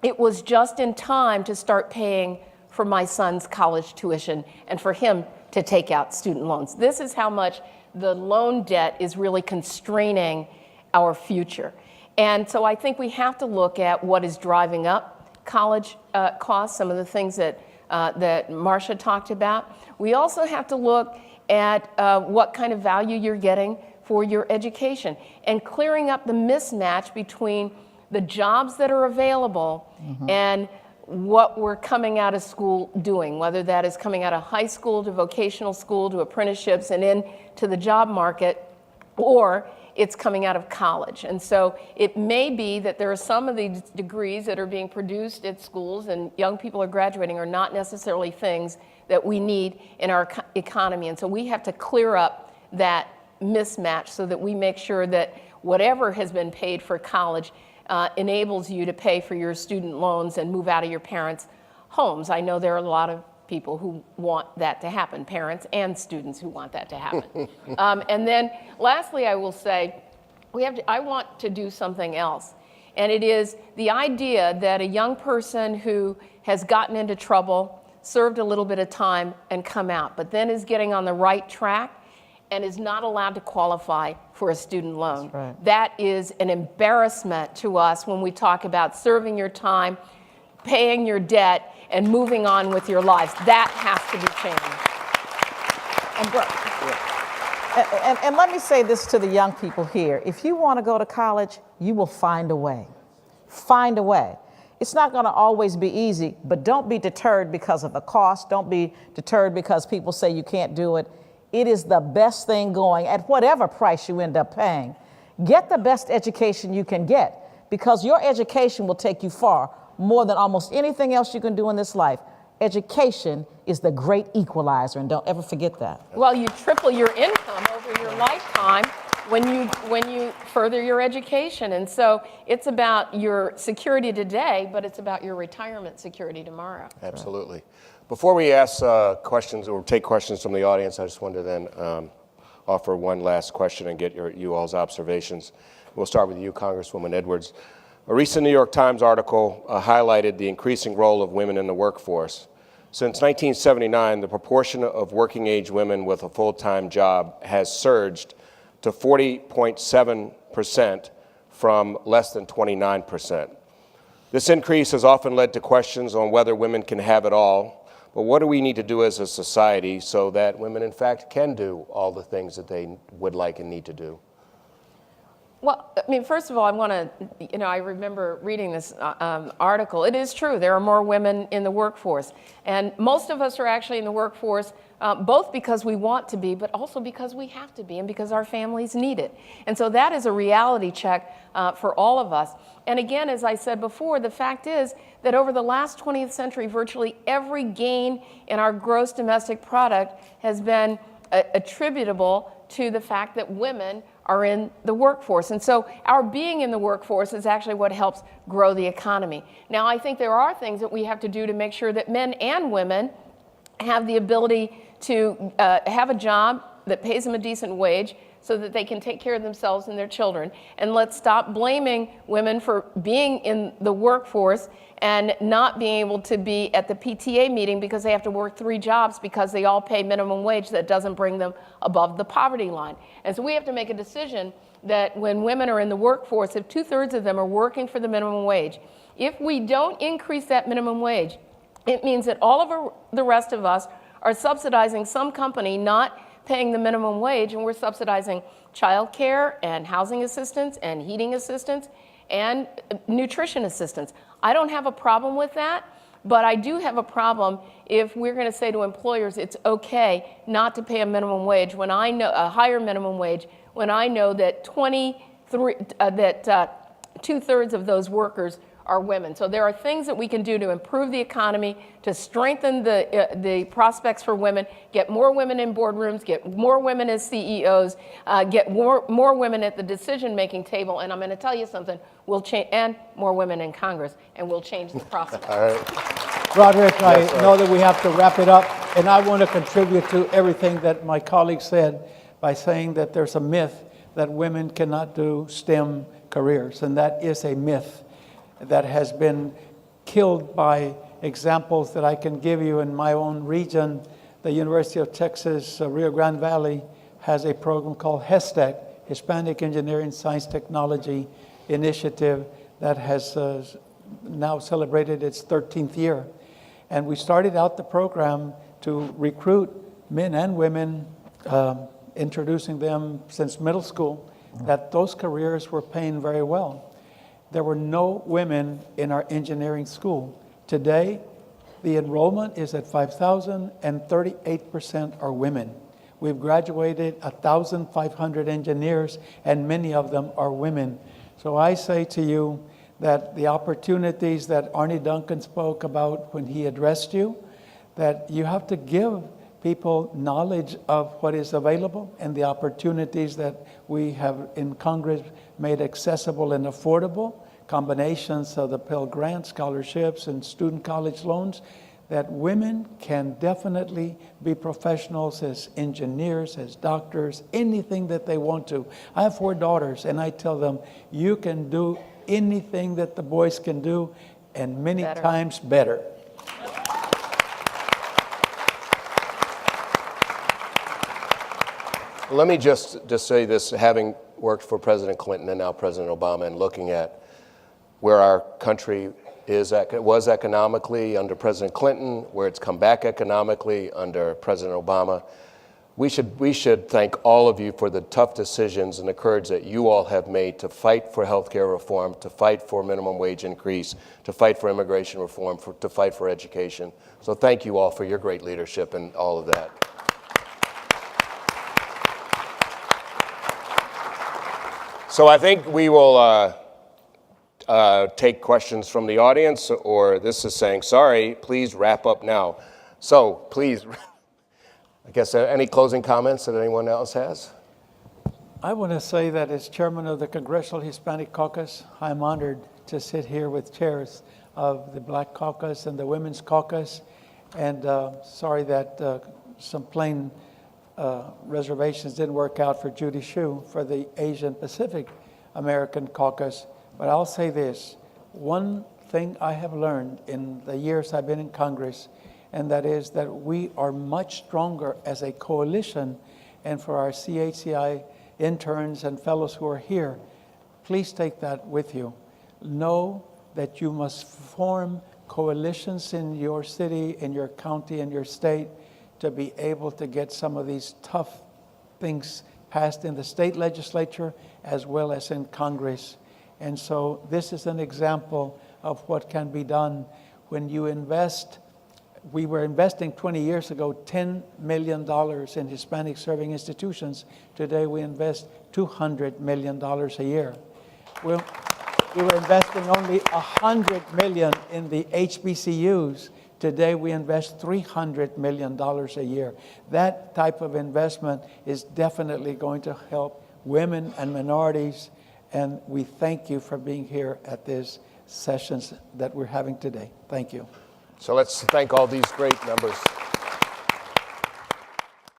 it was just in time to start paying for my son's college tuition and for him to take out student loans. This is how much the loan debt is really constraining our future. And so I think we have to look at what is driving up college costs, some of the things that Marcia talked about. We also have to look at what kind of value you're getting for your education and clearing up the mismatch between the jobs that are available and what we're coming out of school doing, whether that is coming out of high school to vocational school to apprenticeships and into the job market, or it's coming out of college. And so it may be that there are some of these degrees that are being produced at schools and young people are graduating are not necessarily things that we need in our economy. And so we have to clear up that mismatch so that we make sure that whatever has been paid for college enables you to pay for your student loans and move out of your parents' homes. I know there are a lot of people who want that to happen, parents and students who want that to happen. And then lastly, I will say, I want to do something else. And it is the idea that a young person who has gotten into trouble, served a little bit of time and come out, but then is getting on the right track and is not allowed to qualify for a student loan. That's right. That is an embarrassment to us when we talk about serving your time, paying your debt, and moving on with your lives. That has to be changed. And let me say this to the young people here. If you want to go to college, you will find a way. Find a way. It's not going to always be easy, but don't be deterred because of the cost. Don't be deterred because people say you can't do it. It is the best thing going at whatever price you end up paying. Get the best education you can get, because your education will take you far, more than almost anything else you can do in this life. Education is the great equalizer, and don't ever forget that. Well, you triple your income over your lifetime when you further your education. And so it's about your security today, but it's about your retirement security tomorrow. Absolutely. Before we ask questions or take questions from the audience, I just wanted to then offer one last question and get you all's observations. We'll start with you, Congresswoman Edwards. A recent New York Times article highlighted the increasing role of women in the workforce. Since 1979, the proportion of working-age women with a full-time job has surged to 40.7% from less than 29%. This increase has often led to questions on whether women can have it all, but what do we need to do as a society so that women, in fact, can do all the things that they would like and need to do? Well, I mean, first of all, I remember reading this article. It is true, there are more women in the workforce. And most of us are actually in the workforce both because we want to be, but also because we have to be and because our families need it. And so that is a reality check for all of us. And again, as I said before, the fact is that over the last 20th century, virtually every gain in our gross domestic product has been attributable to the fact that women are in the workforce. And so our being in the workforce is actually what helps grow the economy. Now, I think there are things that we have to do to make sure that men and women have the ability to have a job that pays them a decent wage so that they can take care of themselves and their children. And let's stop blaming women for being in the workforce and not being able to be at the PTA meeting because they have to work 3 jobs because they all pay minimum wage that doesn't bring them above the poverty line. And so we have to make a decision that when women are in the workforce, if 2/3 of them are working for the minimum wage, if we don't increase that minimum wage, it means that all of the rest of us are subsidizing some company not paying the minimum wage, and we're subsidizing child care and housing assistance and heating assistance and nutrition assistance. I don't have a problem with that, but I do have a problem if we're going to say to employers it's okay not to pay a minimum wage when I know a higher minimum wage when I know that 2/3 of those workers are women. So there are things that we can do to improve the economy, to strengthen the prospects for women, get more women in boardrooms, get more women as CEOs, get more women at the decision-making table. And I'm going to tell you something, we'll change, and more women in Congress, and we'll change the prospects. All right. Broderick, I know that we have to wrap it up, and I want to contribute to everything that my colleague said by saying that there's a myth that women cannot do STEM careers, and that is a myth that has been killed by examples that I can give you in my own region. The University of Texas, Rio Grande Valley, has a program called HESTEC, Hispanic Engineering Science Technology Initiative, that has now celebrated its 13th year. And we started out the program to recruit men and women, introducing them since middle school, that those careers were paying very well. There were no women in our engineering school. Today, the enrollment is at 5,000 and 38% are women. We've graduated 1,500 engineers and many of them are women. So I say to you that the opportunities that Arne Duncan spoke about when he addressed you, that you have to give people knowledge of what is available and the opportunities that we have in Congress made accessible and affordable combinations of the Pell Grant scholarships and student college loans, that women can definitely be professionals as engineers, as doctors, anything that they want to. I have 4 daughters, and I tell them, you can do anything that the boys can do, and many times better. Let me just say this, having worked for President Clinton and now President Obama, and looking at where our country was economically under President Clinton, where it's come back economically under President Obama. We should thank all of you for the tough decisions and the courage that you all have made to fight for health care reform, to fight for minimum wage increase, to fight for immigration reform, to fight for education. So thank you all for your great leadership and all of that. So I think we will take questions from the audience, or this is saying, sorry, please wrap up now. So please, I guess, any closing comments that anyone else has? I want to say that as chairman of the Congressional Hispanic Caucus, I'm honored to sit here with chairs of the Black Caucus and the Women's Caucus. And sorry that some plain reservations didn't work out for Judy Hsu for the Asian Pacific American Caucus. But I'll say this, one thing I have learned in the years I've been in Congress, and that is that we are much stronger as a coalition. And for our CHCI interns and fellows who are here, please take that with you. Know that you must form coalitions in your city, in your county, in your state to be able to get some of these tough things passed in the state legislature as well as in Congress. And so this is an example of what can be done when you invest. We were investing 20 years ago $10 million in Hispanic serving institutions. Today we invest $200 million a year. We were investing only $100 million in the HBCUs. Today we invest $300 million a year. That type of investment is definitely going to help women and minorities. And we thank you for being here at these sessions that we're having today. Thank you. So let's thank all these great members.